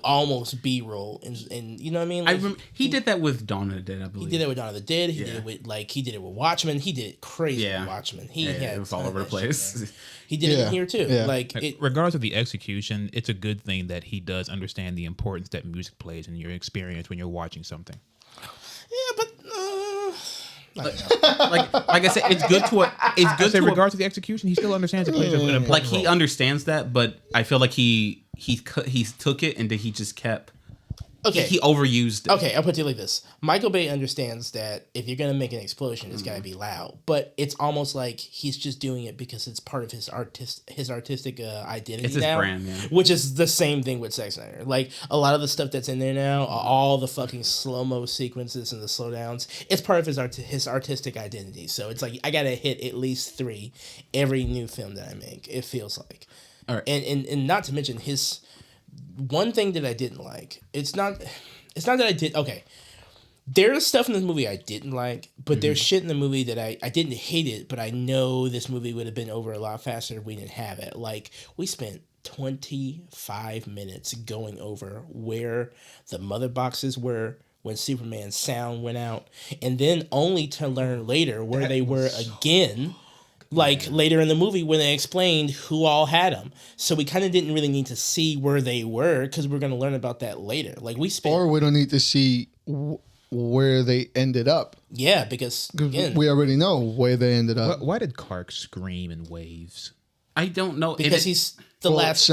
almost B-roll, and you know what I mean. Like, he did that with Dawn of the Dead, I believe. He did it with Dawn of the Dead. He did it with he did it with Watchmen. He did it crazy with Watchmen. It was all over the place. He did it here too. Yeah. Like regardless of the execution, it's a good thing that he does understand the importance that music plays in your experience when you're watching something. Yeah, but like I said, it's good to In regards to the execution, he still understands it plays an important like he role. understands that, but I feel like he took it and then he just kept. okay. He overused it. Okay, I'll put it like this. Michael Bay understands that if you're gonna make an explosion, it's gotta be loud. But it's almost like he's just doing it because it's part of his artistic identity It's his now, brand, yeah. which is the same thing with Zack Snyder. Like a lot of the stuff that's in there now, all the fucking slow mo sequences and the slowdowns, it's part of his artistic identity. So it's like I gotta hit at least 3 every new film that I make. It feels like, All right. and not to mention his. One thing that I didn't like, it's not that I did, okay. There's stuff in this movie I didn't like, but there's shit in the movie that I didn't hate it, but I know this movie would have been over a lot faster if we didn't have it. Like, we spent 25 minutes going over where the mother boxes were when Superman's sound went out, and then only to learn later where they were again. Like later in the movie when they explained who all had them. So we kind of didn't really need to see where they were because we're going to learn about that later. Like we spent... Or we don't need to see where they ended up. Yeah, because again, we already know where they ended up. Why did Clark scream in waves? I don't know. because he's the Well, last...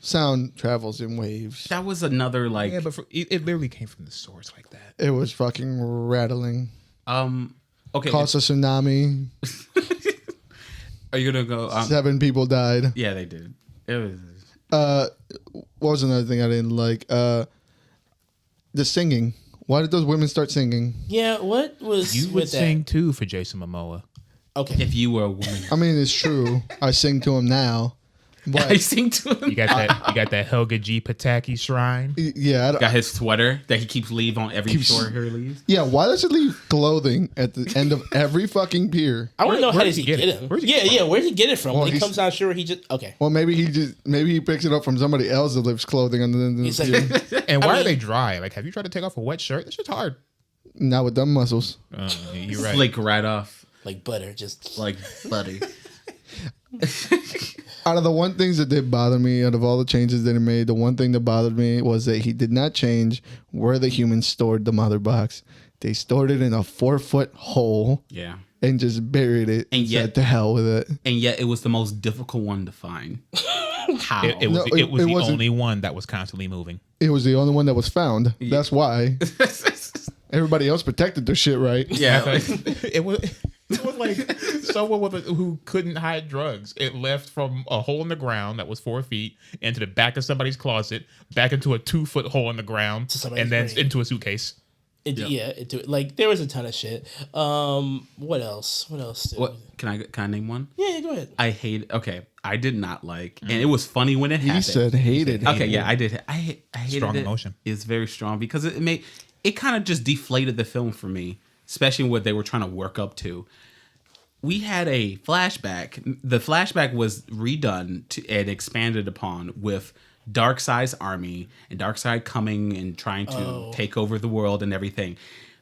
sound travels in waves. That was another like. Yeah, but it literally came from the source like that. It was fucking rattling. Okay. Caused a tsunami. Are you gonna go? 7 people died. Yeah, they did. It was. What was another thing I didn't like? The singing. Why did those women start singing? Yeah, what was You with would that? sing too for Jason Momoa. Okay. If you were a woman, I mean, it's true. I sing to him now. But I sing to him. You got that Helga G. Pataki shrine. yeah, Got his sweater that he keeps leave on every shore he leaves. yeah. Why does it leave clothing at the end of every fucking pier? I want to know how where does did he he get get it? him? Where'd he get Yeah, where'd he get it from? Well, When he he's- comes down shore, he just... Okay. Well, maybe he picks it up from somebody else that leaves clothing under the He's pier. like... And why mean- are they dry? Like, have you tried to take off a wet shirt? This shit's hard. Not with them muscles. You're right. Flick right off like butter, just... like buddy. Out of the one things that did bother me, out of all the changes that he made, the one thing that bothered me was that he did not change where the humans stored the mother box. They stored it in a 4-foot hole Yeah. and just buried it. And yet- said, to hell with it. And yet it was the most difficult one to find. How? It was No, it was it the wasn't- only one that was constantly moving. It was the only one that was found. That's why. Everybody else protected their shit right. Yeah. It was like someone who couldn't hide drugs. It left from a hole in the ground that was 4 feet into the back of somebody's closet, back into a 2-foot hole in the ground, somebody's and then grave. into a suitcase. Like there was a ton of shit. What else? What can I name one? Yeah, go ahead. I hate. Okay, I did not like, and it was funny when it He happened. said hated. Okay, yeah, I did. I hated Strong it. emotion. It's very strong because it kind of just deflated the film for me, especially what they were trying to work up to. We had a flashback. The flashback was redone and expanded upon with Darkseid's army and Darkseid coming and trying to take over the world and everything.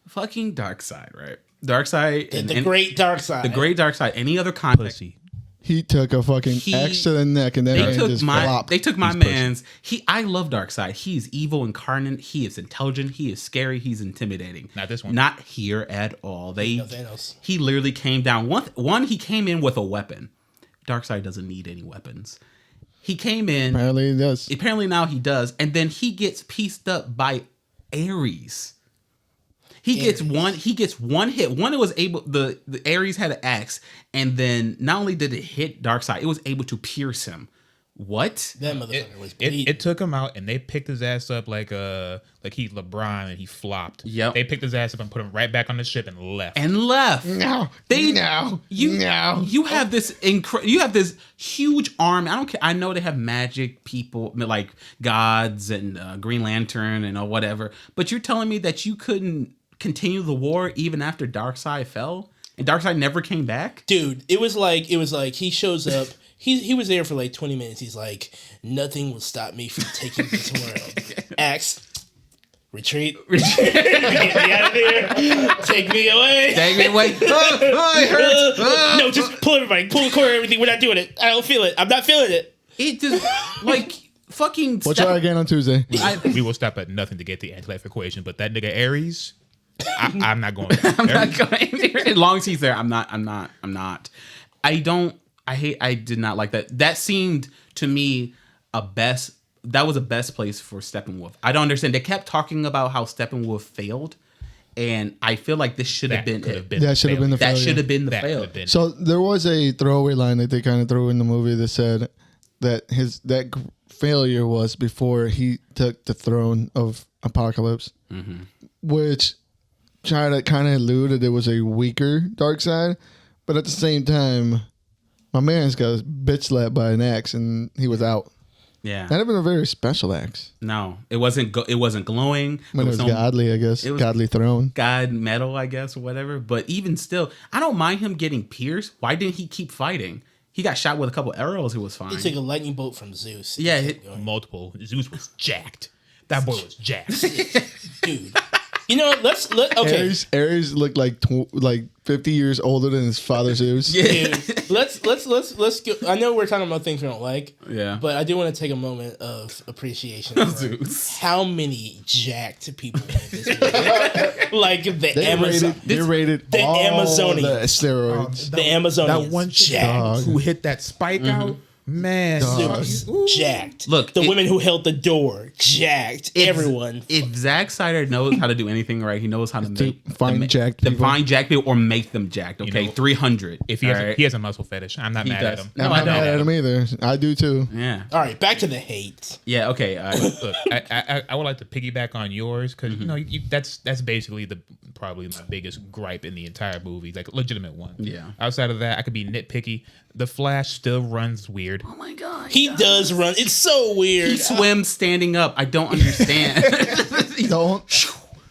Fucking Darkseid, right? Darkseid, The great Darkseid. the great Darkseid. Any other context? Pussy. He took a fucking axe to the neck and then They took just my flopped. they took my man's. I love Darkseid. He is evil incarnate. He is intelligent. He is scary. He's intimidating. Not this one. Not here at all. No, Thanos. He literally came down. One he came in with a weapon. Darkseid doesn't need any weapons. He came in. Apparently he does. Apparently now he does, and then he gets pieced up by Ares. He gets one hit. One, it was able, the Ares had an axe, and then not only did it hit Darkseid, it was able to pierce him What? That motherfucker was bleeding. It took him out, and they picked his ass up like he's LeBron, and he flopped. Yep. They picked his ass up and put him right back on the ship and left. No. You have this you have this huge army. I don't care. I know they have magic people like gods and Green Lantern and whatever, but you're telling me that you couldn't continue the war even after Darkseid fell, and Darkseid never came back? Dude, it was like he shows up. He was there for like 20 minutes. He's like, nothing will stop me from taking this world. Axe, retreat. Get me out of here. Take me away. Take me away. It hurts. No, just pull everybody. Pull the cord, everything. We're not doing it. I don't feel it. I'm not feeling it. It just like fucking. We'll try again on Tuesday. We will stop at nothing to get the anti-life equation, but that nigga Ares, I'm not going there. I'm not going there. As long as he's there, I'm not. I did not like that. That seemed to me that was a best place for Steppenwolf. I don't understand. They kept talking about how Steppenwolf failed, and I feel like this should have been it. That should have been the That failure. should have been the That could fail. have been. So there was a throwaway line that they kind of threw in the movie that said that failure was before he took the throne of Apocalypse, which tried to kind of allude that it was a weaker Darkseid, but at the same time, my man's got bitch slapped by an axe and he was out. Yeah. That'd have been a very special axe. No, it wasn't. It wasn't glowing. When it was no godly, I guess. it was- Godly throne. God metal, I guess, or whatever. But even still, I don't mind him getting pierced. Why didn't he keep fighting? He got shot with a couple arrows. It was fine. He took a lightning bolt from Zeus. Yeah, Multiple. Zeus was jacked. That boy was jacked. Dude. You know, okay. Ares looked like 50 years older than his father Zeus. Dude, let's go. I know we're talking about things we don't like. Yeah. But I do want to take a moment of appreciation for Zeus. how many jacked people in this movie. Like They rated the all Amazonians. the steroids. The Amazonians. That one jacked. Dog. who hit that spike out, man. Jacked. Look, the women who held the door, jacked. Everyone. If Zack Snyder knows how to do anything right, he knows how to find jacked people. find jacked people or make them jacked. Okay, 300. If he has a muscle fetish, I'm not mad at does. him. No, I'm I not don't. mad at him either. I do too. Yeah. All right, back to the hate. Yeah. Okay. Look, I would like to piggyback on yours because that's basically probably my biggest gripe in the entire movie, like a legitimate one. Yeah. Outside of that, I could be nitpicky. The Flash still runs weird. Oh my god. He does run. It's so weird. He swims standing up. I don't understand.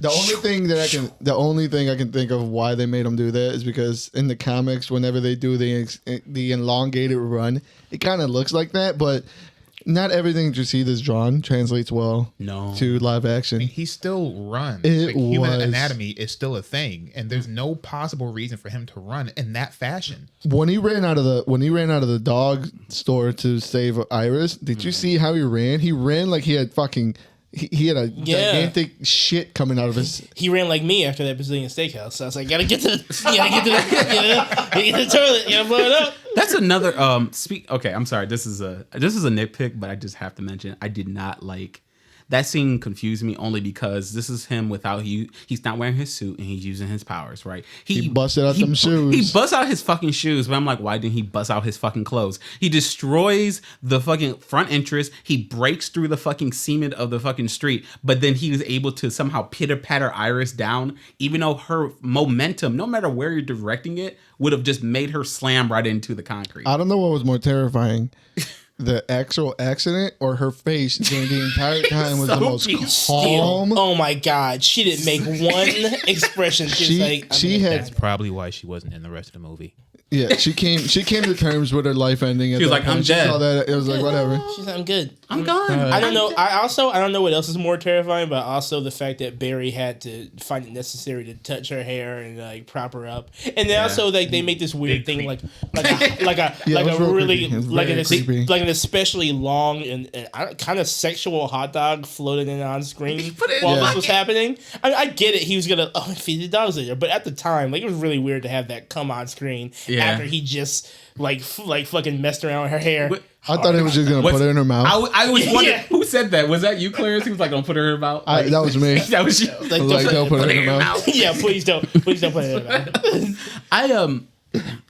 The only thing I can think of why they made him do that is because in the comics, whenever they do the elongated run, it kind of looks like that, but not everything that you see that's drawn translates well to live action. He still runs. It human was- anatomy is still a thing, and there's no possible reason for him to run in that fashion. When he ran out of the dog store to save Iris, did you see how he ran? He ran like he had fucking. He had a gigantic shit coming out of his. He ran like me after that Brazilian steakhouse. So I was like, gotta get to the toilet. You gotta blow it up. That's another okay, I'm sorry. This is a nitpick, but I just have to mention I did not like that scene. Confused me only because this is him without he's not wearing his suit and he's using his powers, right? He busted out them shoes. He busts out his fucking shoes, but I'm like, why didn't he bust out his fucking clothes? He destroys the fucking front entrance. He breaks through the fucking cement of the fucking street, but then he was able to somehow pitter patter Iris down, even though her momentum, no matter where you're directing it, would have just made her slam right into the concrete. I don't know what was more terrifying. The actual accident or her face during the entire time was the most calm. Oh my god, she didn't make one expression. She had That's probably why she wasn't in the rest of the movie. Yeah, she came to terms with her life ending. She was like, "I'm dead." She saw that, it was like, whatever. She's like, I'm good. I'm gone. I don't know. I don't know what else is more terrifying, but also the fact that Barry had to find it necessary to touch her hair and like prop her up, and then also like they make this weird thing like a really like an especially long and kind of sexual hot dog floated in on screen while this was happening. I get it. He was gonna feed the dogs later, but at the time, like it was really weird to have that come on screen after he just like fucking messed around with her hair. I thought he was just gonna put it in her mouth. I was wondering who said that. Was that you, Clarence? He was like, "Don't put her in her mouth." Like, that was me. That was you. Like, don't put it in her mouth. Yeah, please don't put it in her mouth.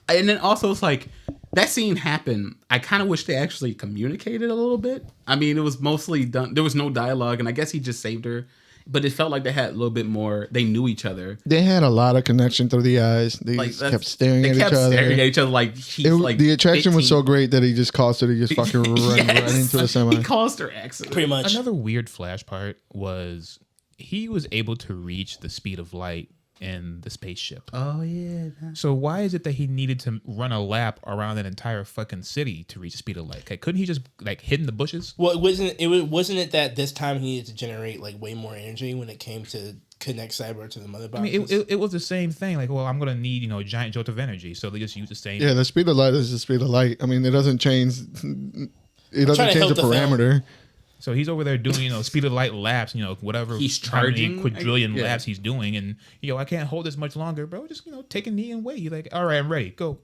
And then also it's like that scene happened, I kind of wish they actually communicated a little bit. I mean, it was mostly done. There was no dialogue, and I guess he just saved her. But it felt like they had a little bit more. They knew each other. They had a lot of connection through the eyes. They Like, just that's- kept staring they at kept each other. staring at each other like he's like The attraction was 15. so great that he just caused her to just fucking run Yes. into a semi. He caused her accident. Pretty much. Another weird flash part was he was able to reach the speed of light in the spaceship. Oh yeah. So why is it that he needed to run a lap around an entire fucking city to reach the speed of light? Like, couldn't he just like hid in the bushes? Well, wasn't it that this time he needed to generate like way more energy when it came to connect Cyber to the mother I boxes? mean, it was the same thing. Like, well, I'm gonna need a giant jolt of energy, so they just use the same. Yeah, the speed of light is the speed of light. I mean, it doesn't change. It doesn't trying to change help the the film. parameter. So he's over there doing speed of light laps, whatever He's how many charging, quadrillion yeah. laps he's doing, and I can't hold this much longer, bro. Just take a knee and wait. You're like, all right, I'm ready. Go.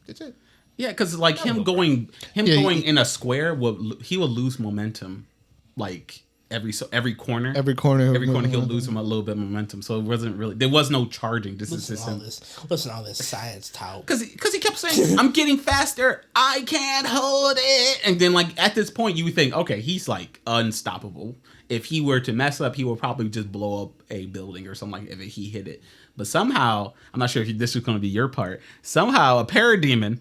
That's it. Yeah, because like him going in a square he will lose momentum, like every corner. Every corner he'll lose him a little bit of momentum. So it wasn't really there was no charging. This is just him. Listen to all this science talk. Because he kept saying, "I'm getting faster. I can't hold it." And then like at this point, you would think, okay, he's like unstoppable. If he were to mess up, he would probably just blow up a building or something like that if he hit it. But somehow, I'm not sure if this was going to be your part. Somehow, a parademon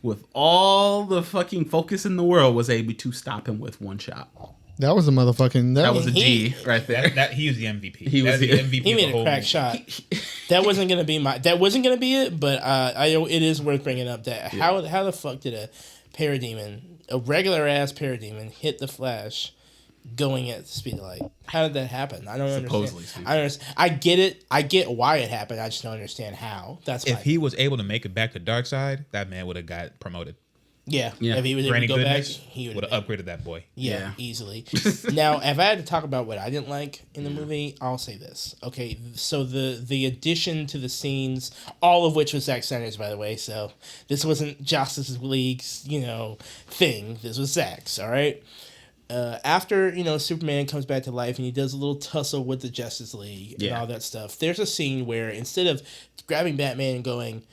with all the fucking focus in the world was able to stop him with one shot. That was a motherfucking. That was a G right there. That he was the MVP. He was That's the- MVP. He of made the a whole crack movie. shot. That wasn't gonna be it, but it is worth bringing up that how the fuck did a regular ass parademon hit the Flash going at the speed of light? How did that happen? I don't Supposedly, understand. I understand. I get it. I get why it happened. I just don't understand how. That's If my, he was able to make it back to Darkseid, that man would have got promoted. yeah. Yeah. If he was able to Granny go back, Goodness he would would have upgraded that boy. Yeah, easily. Now, if I had to talk about what I didn't like in the movie, I'll say this. Okay, so the addition to the scenes, all of which was Zack Snyder's, by the way. So this wasn't Justice League's, thing. This was Zack's. All right. After Superman comes back to life and he does a little tussle with the Justice League and all that stuff, there's a scene where instead of grabbing Batman and going,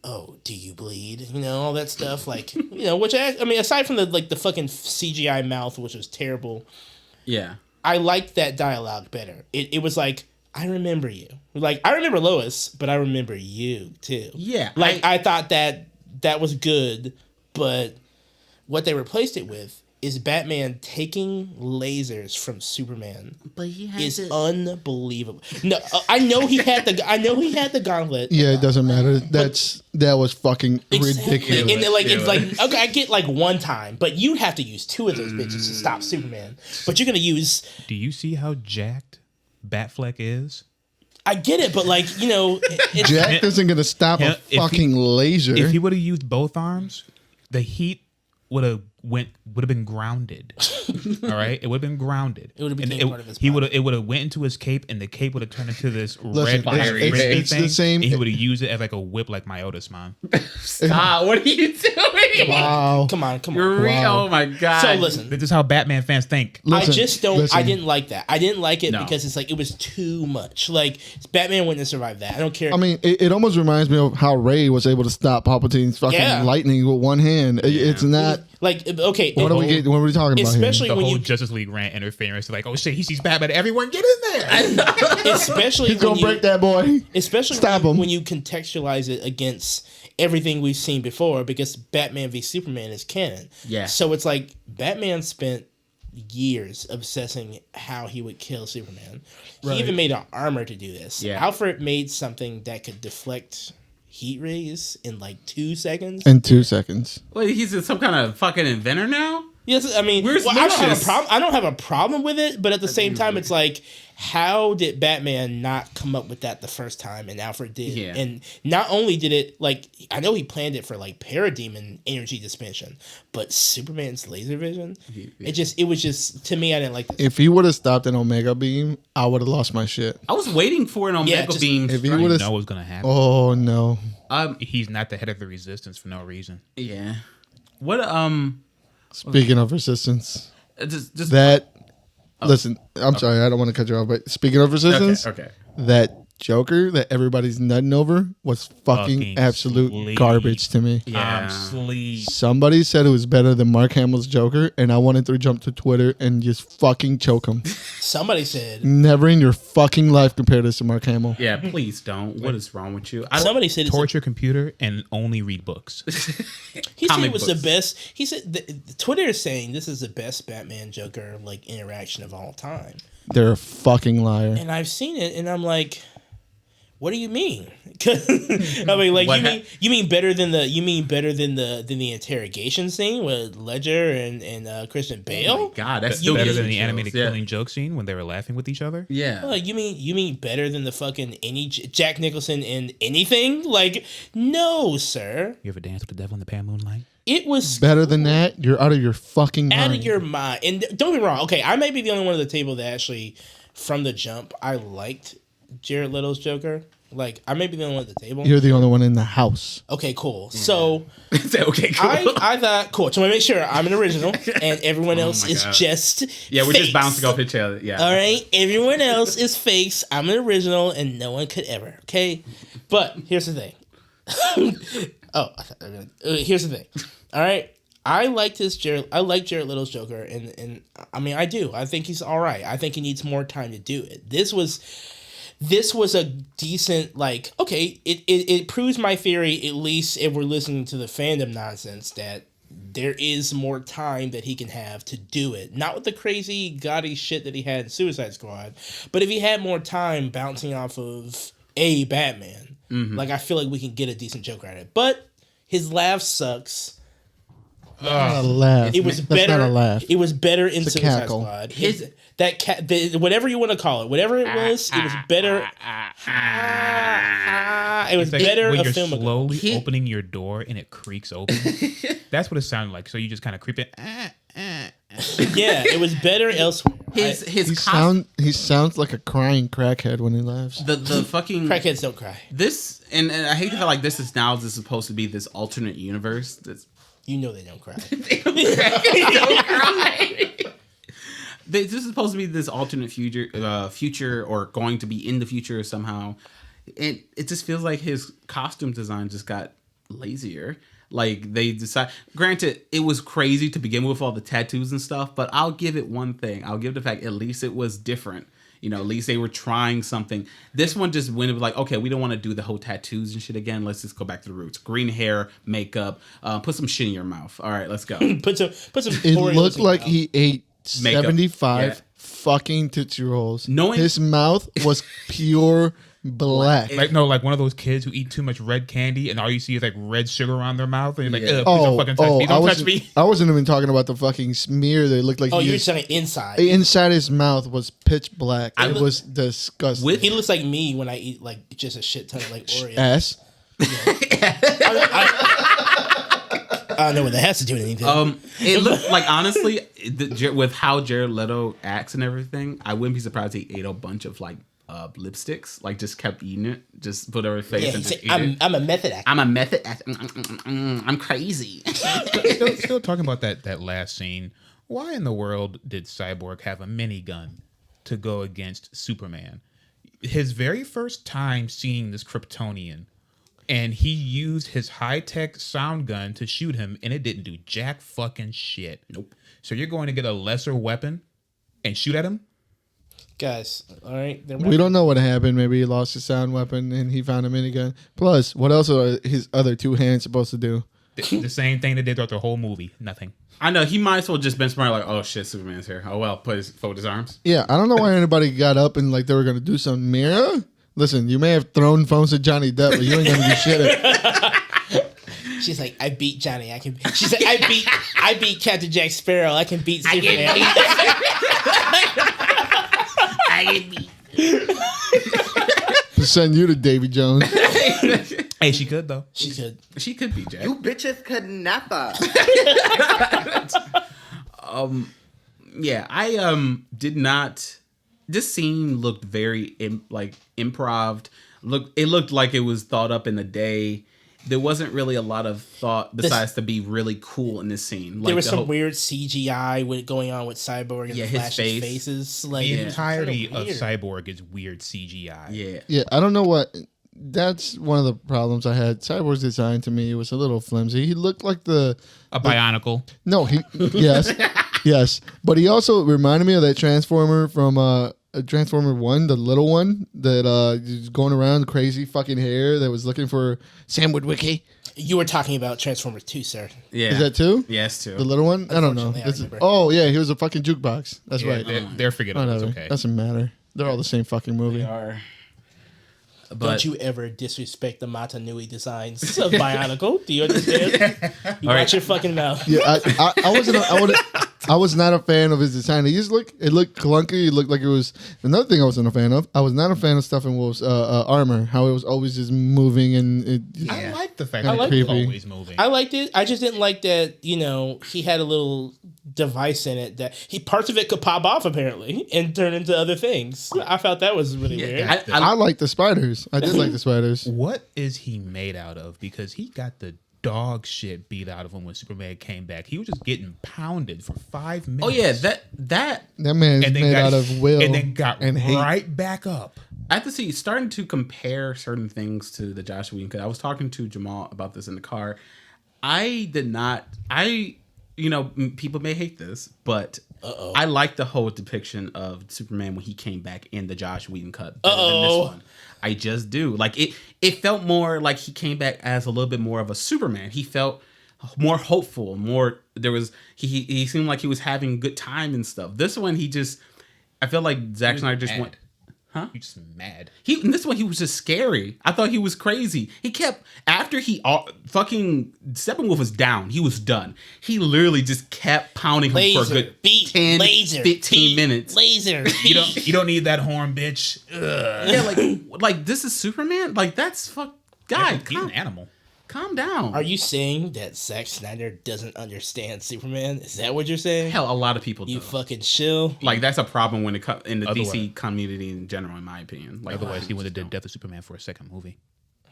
"Oh, do you bleed?" All that stuff, like, which I mean, aside from the fucking CGI mouth, which was terrible, Yeah. I liked that dialogue better. It was like, I remember you. Like, I remember Lois, but I remember you too. Yeah, Like, I thought that was good, but what they replaced it with is Batman taking lasers from Superman. But he has Is unbelievable. No, I know he had the gauntlet. Yeah, it doesn't matter. That was fucking ridiculous. And then, it's like, okay, I get like one time, but you have to use two of those bitches to stop Superman. But you're gonna use. Do you see how jacked Batfleck is? I get it, but it's, Jack isn't gonna stop a If he- fucking laser. If he would have used both arms, the heat would have been grounded. All right, it would have been grounded. It would have And became part of his He body. would have went into his cape, and the cape would have turned into this Listen, red fiery it's- red it's the thing. same- And he would have used it as like a whip, like Myotis, man. Stop. What are you doing? Wow. come on. You're Wow. Oh my god. So listen, This is how Batman fans think. Listen, I just don't. listen. I didn't like that. I didn't like it No. because it's like it was too much. Like Batman wouldn't have survived that. I don't care. I mean, it almost reminds me of how Ray was able to stop Palpatine's fucking Yeah. lightning with one hand. It's not. like okay, What are we talking about here? especially The when whole you, Justice League ran interference. Like, oh shit, he sees Batman. Everyone, get in there. especially He's when gonna you, break that boy. especially Stop him. when you contextualize it against everything we've seen before, because Batman v Superman is canon. Yeah. So it's like Batman spent years obsessing how he would kill Superman. He even made an armor to do this. Yeah. Alfred made something that could deflect heat rays in like 2 seconds. In 2 seconds. Wait, he's some kind of fucking inventor now? Yes, I mean, Where's I don't have a Lucius? problem. I don't have a problem with it, but at the same time, it's like, how did Batman not come up with that the first time, and Alfred did? Yeah. And not only did it, like, I know he planned it for like parademon energy dispension, but Superman's laser vision, it was just to me, I didn't like this. If he would have stopped an Omega beam, I would have lost my shit. I was waiting for an Omega just- beam. If he strike. would have. know what's gonna happen. Oh no. He's not the head of the Resistance for no reason. Yeah. What Speaking of resistance, just that. Listen, I'm sorry, I don't want to cut you off, but speaking of resistance, okay. that Joker that everybody's nutting over was fucking absolute sleep. garbage to me. Yeah. Sleep. Somebody said it was better than Mark Hamill's Joker, and I wanted to jump to Twitter and just fucking choke him. Somebody said. Never in your fucking life compare this to Mark Hamill. Yeah, please don't. What is wrong with you? Somebody said Torch your computer and only read books. he said comic it was books. the best. He said Twitter is saying this is the best Batman Joker like interaction of all time. They're a fucking liar. And I've seen it, and I'm like, what do you mean? I mean, like you mean better than the interrogation scene with Ledger and Christian Bale? Oh my God, that's Better still than gives the me animated chills. killing joke scene when they were laughing with each other. Yeah. Like you mean better than the fucking any Jack Nicholson in anything? Like no, sir. You ever dance with the devil in the pale moonlight? It was Better than that, you're out of your fucking mind. out of your mind. And don't get me wrong. Okay, I may be the only one at the table that actually, from the jump, I liked Jared Leto's Joker. Like I may be the only one at the table. You're the only one in the house. Okay, cool. So Okay, cool. I thought cool. So I make sure I'm an original and everyone else my is God. just yeah, we're fakes. just bouncing off each other. Yeah. All right, everyone else is fakes. I'm an original, and no one could ever. Okay, but here's the thing. Here's the thing. All right, I like Jared Leto's Joker, and I mean I do. I think he's all right. I think he needs more time to do it. This was a decent, like, okay, it proves my theory, at least if we're listening to the fandom nonsense, that there is more time that he can have to do it. Not with the crazy, gaudy shit that he had in Suicide Squad, but if he had more time bouncing off of a Batman, like, I feel like we can get a decent Joker at it. But his laugh sucks. Not a laugh. It was That's better. not a laugh. It was better in It's a Suicide cackle. Squad. Whatever you want to call it, whatever it was better. It was It's like better when a you're film ago. slowly opening your door and it creaks open. That's what it sounded like. So you just kind of creep it. Yeah, it was better elsewhere. He sounds like a crying crackhead when he laughs. the fucking Crackheads don't cry. this and I hate to feel like this is supposed to be this alternate universe. That's You know they don't cry. this is supposed to be this alternate future or going to be in the future somehow. And it just feels like his costume design just got lazier. Like they decide. Granted, it was crazy to begin with all the tattoos and stuff, but I'll give it one thing. I'll give the fact at least it was different. You know, at least they were trying something. This one just went like, okay, we don't want to do the whole tattoos and shit again. Let's just go back to the roots. Green hair, makeup, put some shit in your mouth. All right, let's go. Put some. It Oreos looked in like your he ate Makeup. 75 Yeah. fucking Tootsie Rolls. Knowing- His mouth was pure black. Like one of those kids who eat too much red candy and all you see is like red sugar around their mouth and you're like, Yeah. please don't fucking touch me. Don't touch me. I wasn't even talking about the fucking smear that looked like Oh, he you're was- saying inside. inside his mouth was pitch black. It was disgusting. With He looks like me when I eat like just a shit ton of like Oreos. ass. I don't know what that has to do with anything. It looked like honestly, with how Jared Leto acts and everything, I wouldn't be surprised he ate a bunch of like lipsticks, like just kept eating it, just put it over his face Yeah, and he just said, eat it. I'm a method actor. I'm a method actor. I'm crazy. Still talking about that last scene. Why in the world did Cyborg have a minigun to go against Superman? His very first time seeing this Kryptonian, and he used his high-tech sound gun to shoot him, and it didn't do jack fucking shit. Nope. So you're going to get a lesser weapon and shoot at him? Guys, all right. We don't know what happened. Maybe he lost his sound weapon and he found a minigun. Plus, what else are his other two hands supposed to do? The same thing they did throughout the whole movie. Nothing. I know he might as well just been smart. Like, oh shit, Superman's here. Oh well, fold his arms. Yeah, I don't know why anybody got up and like they were gonna do some mirror. Listen, you may have thrown phones at Johnny Depp, but you ain't gonna do shit. She's like, I beat Johnny. She's like, I beat Captain Jack Sparrow. I can beat Superman. Send you to Davy Jones. Hey, she could though. She could. She could be Jack. You bitches could never. Yeah, I did not. This scene looked very improv. It looked like it was thought up in a day. there wasn't really a lot of thought besides to be really cool in this scene. Like there was some weird CGI going on with Cyborg and his Flash's face. faces. Like The it was entirety kinda of weird. Cyborg is weird CGI. Yeah. Yeah, I don't know what. That's one of the problems I had. Cyborg's design to me was a little flimsy. He looked like A Bionicle. no, he yes, yes, but he also reminded me of that Transformer from Transformer 1, the little one that was going around crazy fucking hair that was looking for Sam Witwicky. You were talking about Transformers 2, sir. Yeah. Is that too? Yes, too. The little one? I don't know. Unfortunately, I remember. Oh yeah, he was a fucking jukebox. That's Yeah, right. they're forgettable. Whatever. It's okay. Doesn't matter. They're all the same fucking movie. They are. But Don't you ever disrespect the Matanui designs of Bionicle? Do you understand? You watch your fucking mouth. Yeah, I was not a fan of his design. It looked clunky. It looked like it was another thing I wasn't a fan of. I was not a fan of Steppenwolf's armor. How it was always just moving and I like the fact Kinda that it's creepy. always moving. I liked it. I just didn't like that, he had a little device in it that parts of it could pop off apparently and turn into other things. I felt that was really weird. I like the spiders. I did like the spiders. What is he made out of? Because he got the dog shit beat out of him when Superman came back. He was just getting pounded for 5 minutes. oh yeah, that That man's and then made got, out of will and then got and hate. right back up. I have to see starting to compare certain things to the Josh Whedon. Because I was talking to Jamal about this in the car. People may hate this, but I like the whole depiction of Superman when he came back in the Josh Whedon cut better than this one. I just do. Like it felt more like he came back as a little bit more of a Superman. He felt more hopeful, he seemed like he was having a good time and stuff. This one I feel like Zack Snyder just went. Huh? You just mad. In this one, he was just scary. I thought he was crazy. He kept after fucking Steppenwolf was down. He was done. He literally just kept pounding him for a good 10, 15 minutes. Laser. You don't need that horn, bitch. Ugh. Yeah, like this is Superman. Like that's guy. He's an animal. Calm down. Are you saying that Zack Snyder doesn't understand Superman? Is that what you're saying? Hell, a lot of people do. You fucking chill. Like that's a problem when it comes in the Otherwise- DC community in general, in my opinion. Like Otherwise, he would have did Death of Superman for a second movie.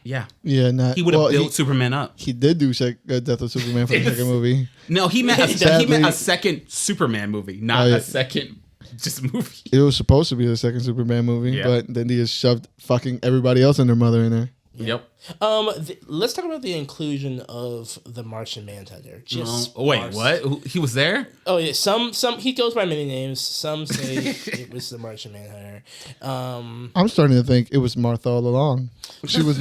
yeah, Yeah, he would have built Superman up. He did do Death of Superman for the second movie. No, he meant Sadly- a second Superman movie, not Oh, yeah. a second just movie. It was supposed to be the second Superman movie, Yeah. but then they just shoved fucking everybody else and their mother in there. Yep. Let's talk about the inclusion of the Martian Manhunter. Wait, Mars- what? He was there? Oh yeah, some he goes by many names. Some say it was the Martian Manhunter. I'm starting to think it was Martha all along. She was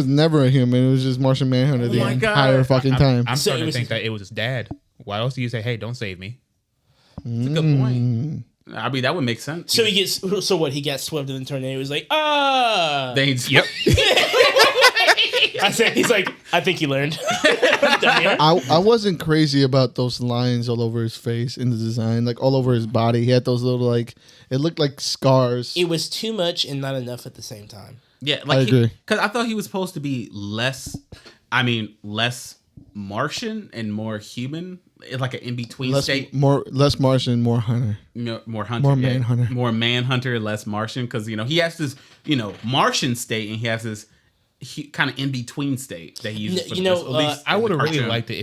never a human. It was just Martian Manhunter the my God. entire fucking time. I'm So starting it to was- think that it was his dad. Why else do you say, "Hey, don't save me"? That's a good point. I mean, that would make sense. So he gets swept in the tornado. He was like, ah. They, yep. He's like, I think he learned. I wasn't crazy about those lines all over his face in the design, like all over his body. He had those little it looked like scars. It was too much and not enough at the same time. Yeah, I agree. Because I thought he was supposed to be less Martian and more human. It's like an in-between state. Less Martian, more Hunter. More hunter. More yeah. Manhunter. More Manhunter, less Martian. Because, he has this, Martian state and he has this kind of in-between state that he uses. I would have really cartoon. liked it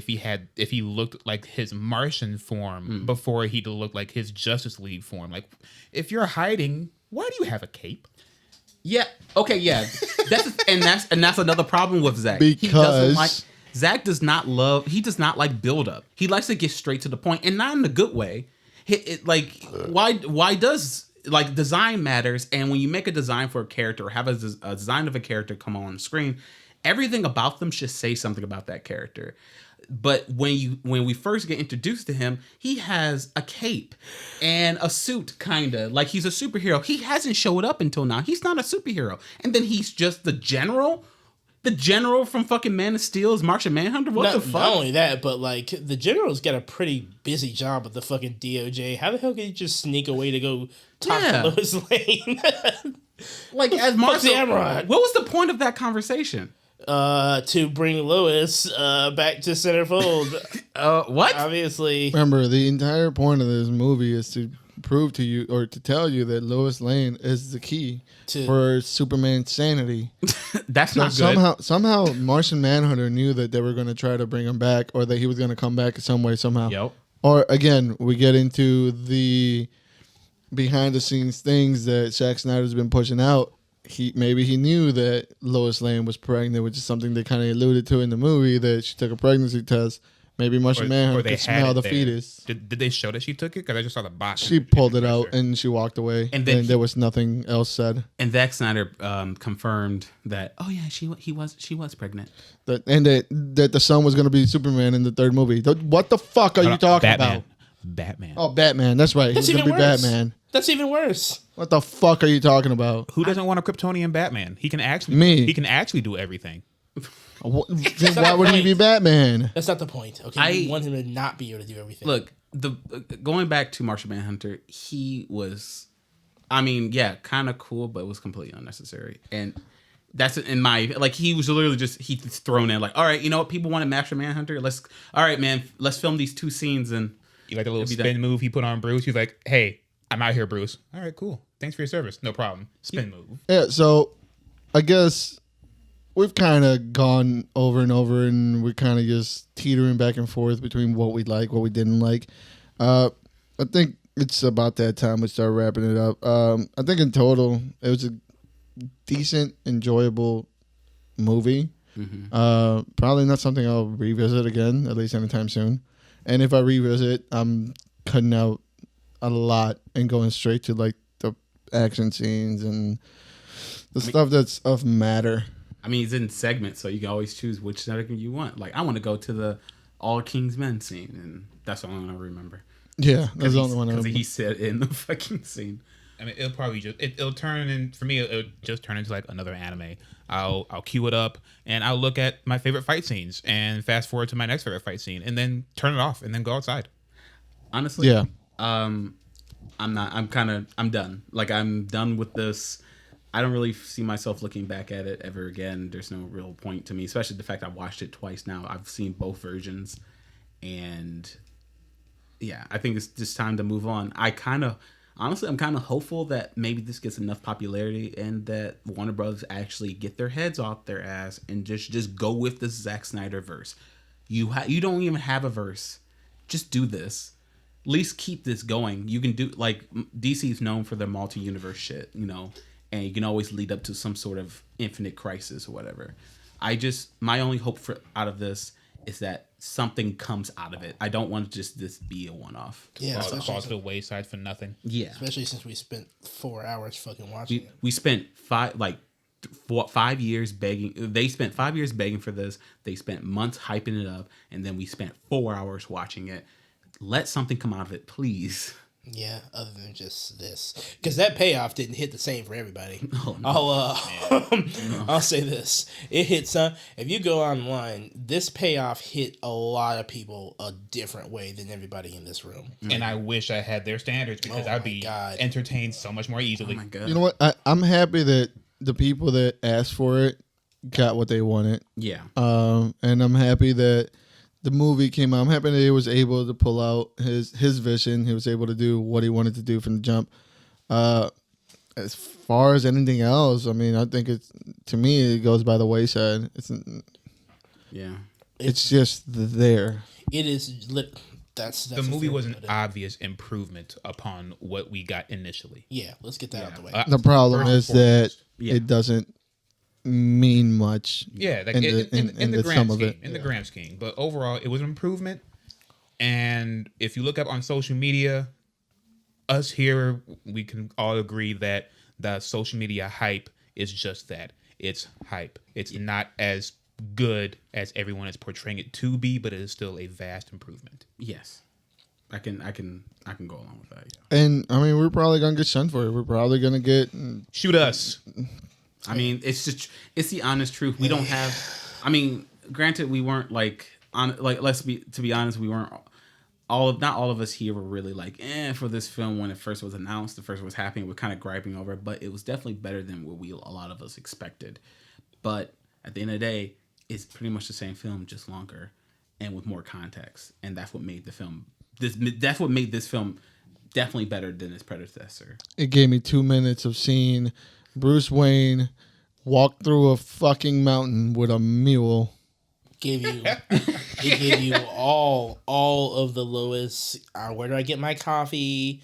if he looked like his Martian form before he looked like his Justice League form. Like, if you're hiding, why do you have a cape? Yeah. Okay. Yeah. That's another problem with Zach. Because Zach does not like build up. He likes to get straight to the point, and not in a good way. Why does design matters? And when you make a design for a character or have a design of a character come on the screen, everything about them should say something about that character. But when we first get introduced to him, he has a cape and a suit, kinda like he's a superhero. He hasn't showed up until now. He's not a superhero, and then he's just the general. The general from fucking Man of Steel is Martian Manhunter? What the fuck? Not only that, but the general's got a pretty busy job with the fucking DOJ. How the hell can he just sneak away to go talk Yeah. to Lois Lane? As Marshall, Amrod. what was the point of that conversation? To bring Lois back to centerfold. What? Obviously. remember, the entire point of this movie is to prove to you or to tell you that Lois Lane is the key To- for Superman's sanity. That's not So good. somehow Martian Manhunter knew that they were going to try to bring him back, or that he was going to come back in some way somehow. Yep. Or again, we get into the behind the scenes things that Zack Snyder's been pushing out. Maybe he knew that Lois Lane was pregnant, which is something they kind of alluded to in the movie, that she took a pregnancy test. Maybe Martian Manhunter they could had smell it the there. fetus. Did they show that she took it? Because I just saw the box. She pulled it out and she walked away, And and, then there was nothing else said. And Zack Snyder confirmed that. Oh yeah, she was pregnant. That the son was going to be Superman in the third movie. What the fuck are you talking about? Batman. Oh, Batman. That's right. That's He was even going to be worse. Batman. That's even worse. What the fuck are you talking about? Who doesn't want a Kryptonian Batman? He can actually Me. He can actually do everything. Then why would he be Batman? That's not the point. Okay, you want him to not be able to do everything. Look, going back to Martian Manhunter, he was, I mean, yeah, kind of cool, but it was completely unnecessary. And that's in my, like, he was literally just, he's thrown in, like, all right, you know what, people wanted Martian Manhunter, all right, man, let's film these 2 scenes and You like a little It'd be spin move he put on Bruce. He's like, "Hey, I'm out here, Bruce. All right, cool. Thanks for your service. No problem. Spin move." Yeah, so I guess we've kind of gone over and over, and we're kind of just teetering back and forth between what we like, what we didn't like. I think it's about that time we start wrapping it up. I think in total, it was a decent, enjoyable movie. Probably not something I'll revisit again, at least anytime soon. And if I revisit, I'm cutting out a lot and going straight to like the action scenes and the stuff that's of matter. I mean, it's in segments, so you can always choose which segment you want. Like, I want to go to the All King's Men scene, and that's the only one I remember. Yeah, that's the only one. Because he said in the fucking scene. I mean, it'll probably just it'll turn in for me. It'll just turn into like another anime. I'll cue it up and I'll look at my favorite fight scenes and fast forward to my next favorite fight scene and then turn it off and then go outside. Honestly, Yeah. I'm done. Like, I'm done with this. I don't really see myself looking back at it ever again. There's no real point to me, especially the fact I watched it twice now. I've seen both versions, and yeah, I think it's just time to move on. I'm kind of hopeful that maybe this gets enough popularity and that Warner Brothers actually get their heads off their ass and just go with the Zack Snyder verse. You don't even have a verse. Just do this. At least keep this going. You can do, like, DC is known for their multi-universe shit, you know, and you can always lead up to some sort of infinite crisis or whatever. My only hope out of this is that something comes out of it. I don't want this be a one-off. Yeah, Fall to the wayside for nothing. Yeah. especially since we spent 4 hours fucking watching it. We spent 5 years begging. They spent 5 years begging for this. They spent months hyping it up, and then we spent 4 hours watching it. Let something come out of it, please. Yeah, other than just this, because that payoff didn't hit the same for everybody. Oh, no. I'll say this: it hit some. If you go online, this payoff hit a lot of people a different way than everybody in this room. And I wish I had their standards because Oh I'd my be God. entertained so much more easily. Oh my god. You know what? I'm happy that the people that asked for it got what they wanted. Yeah. And I'm happy that the movie came out. I'm happy that he was able to pull out his vision. He was able to do what he wanted to do from the jump. As far as anything else, I mean, I think to me, it goes by the wayside. Yeah. It's just there. It is lit. That's The movie was an obvious improvement upon what we got initially. Yeah, let's get that out the way. The problem First is and that foremost. Yeah. it doesn't mean much. Yeah, like in in the the grand sum of scheme, it. in the grand scheme. But overall, it was an improvement. And if you look up on social media, us here, we can all agree that the social media hype is just that. It's hype. It's not as good as everyone is portraying it to be, but it is still a vast improvement. Yes. I can go along with that. Yeah. And I mean, we're probably gonna get shunned for it. We're probably gonna get. Shoot us. I mean, it's the honest truth. We don't have. I mean, granted, we weren't to be honest, we weren't not all of us here were really like for this film when it first was announced, the first was happening. We're kind of griping over it, but it was definitely better than what a lot of us expected. But at the end of the day, it's pretty much the same film, just longer and with more context, and that's what made the film. That's what made this film definitely better than its predecessor. It gave me 2 minutes of seeing Bruce Wayne walk through a fucking mountain with a mule. It gave you all of the Lois. Where do I get my coffee?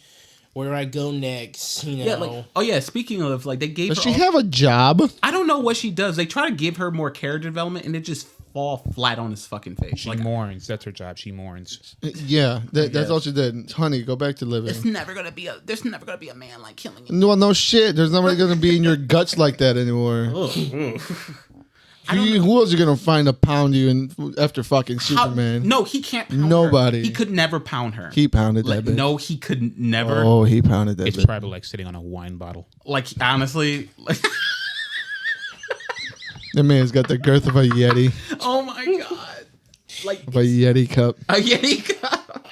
Where do I go next? You know. Yeah, speaking of, like, they gave Does her she have a job? I don't know what she does. They try to give her more character development, and it just fall flat on his fucking face. She mourns. That's her job. She mourns. Yeah, that's all she did. Honey, go back to living. There's never gonna be a man like killing you. Well, no shit. There's nobody gonna be in your guts like that anymore. Who else are gonna find to pound you after fucking Superman? No, he can't pound Nobody. her. He could never pound her. He pounded that bitch. No, he could never. Oh, he pounded that It's bitch. probably like sitting on a wine bottle. Like, honestly, like, That man's got the girth of a Yeti. oh my god. Like, Of a Yeti cup. a Yeti cup.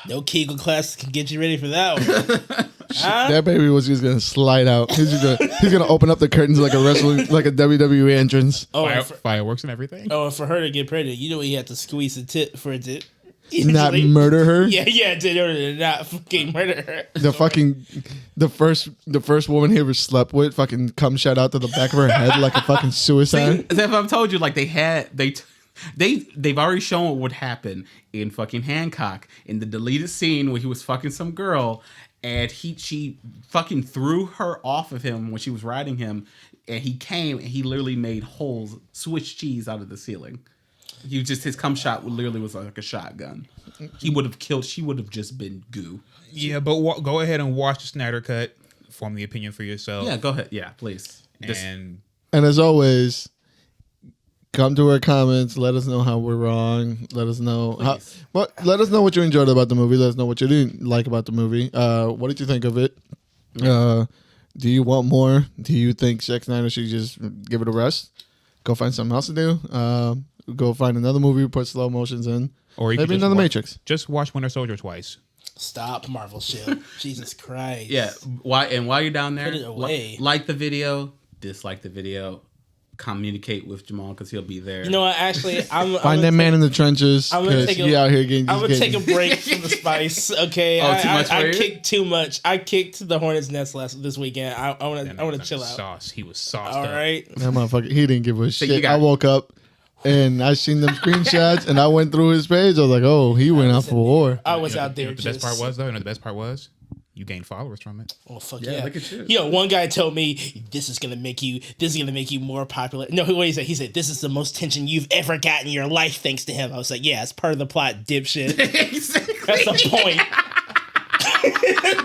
No Kegel class can get you ready for that one. That baby was just gonna slide out. He's gonna open up the curtains like a WWE entrance. Fireworks and everything. And for her to get pregnant, you know he had to squeeze a tit for it to Not murder her. Yeah, to not fucking murder her. The first woman he ever slept with fucking cum shot out to the back of her head like a fucking suicide. As if I've told you, like, they've already shown what would happen in fucking Hancock in the deleted scene where he was fucking some girl, and she fucking threw her off of him when she was riding him, and he came and he literally made holes, Swiss cheese out of the ceiling. His cum shot literally was like a shotgun. He would have killed. She would have just been goo. Yeah, but go ahead and watch the Snyder Cut. Form the opinion for yourself. Yeah, go ahead. Yeah, please. And as always, come to our comments. Let us know how we're wrong. Let us know let us know what you enjoyed about the movie. Let us know what you didn't like about the movie. What did you think of it? Do you want more? Do you think Zack Snyder should just give it a rest? Go find something else to do. Go find another movie, put slow motions in. or you Maybe could another Matrix. Just watch Winter Soldier twice. Stop, Marvel shit. Jesus Christ. Yeah. While you're down there, Put it away. Like the video, dislike the video, communicate with Jamal because he'll be there. You know what? Actually, Find that man in the trenches. I'm gonna take He out here getting. I'm gonna take a break from the spice. Okay, Oh, too much for I you? kicked too much. I kicked the hornet's nest this weekend. I want to chill out. Sauce. He was sauced All up. right. That motherfucker, he didn't give a you shit. got- I woke up and I seen them screenshots and I went through his page. I was like, oh, he went out for war. I was You know- out there. You know what the best part was though. You know what the best part was? You gained followers from it. Oh fuck Yeah, yeah! look at you. Yo, one guy told me this is gonna make you more popular. No, what he said? He said this is the most attention you've ever gotten in your life thanks to him. I was like, yeah, it's part of the plot, dipshit. That's the point.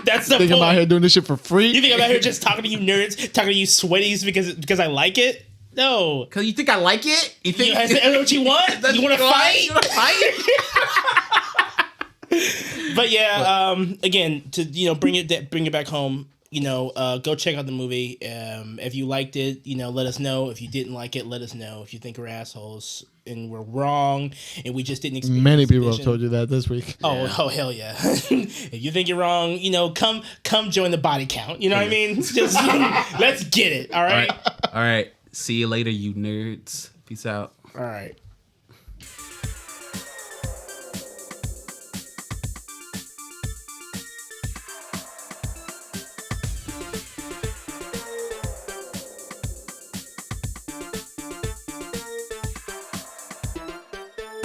That's the Think I'm out point. here doing this shit for free? You think I'm out here just talking to you nerds, talking to you sweaties because I like it? No. Because you think I like it? You think Is that what you want? You want to fight? You want to fight? But yeah, again, to bring it back home, go check out the movie. If you liked it, let us know. If you didn't like it, let us know. If you think we're assholes and we're wrong and we just didn't experience Many this people have vision. told you that this week. Oh hell yeah! If you think you're wrong, come join the body count. You know what I mean? Just let's get it. All right. All right. See you later, you nerds. Peace out. All right.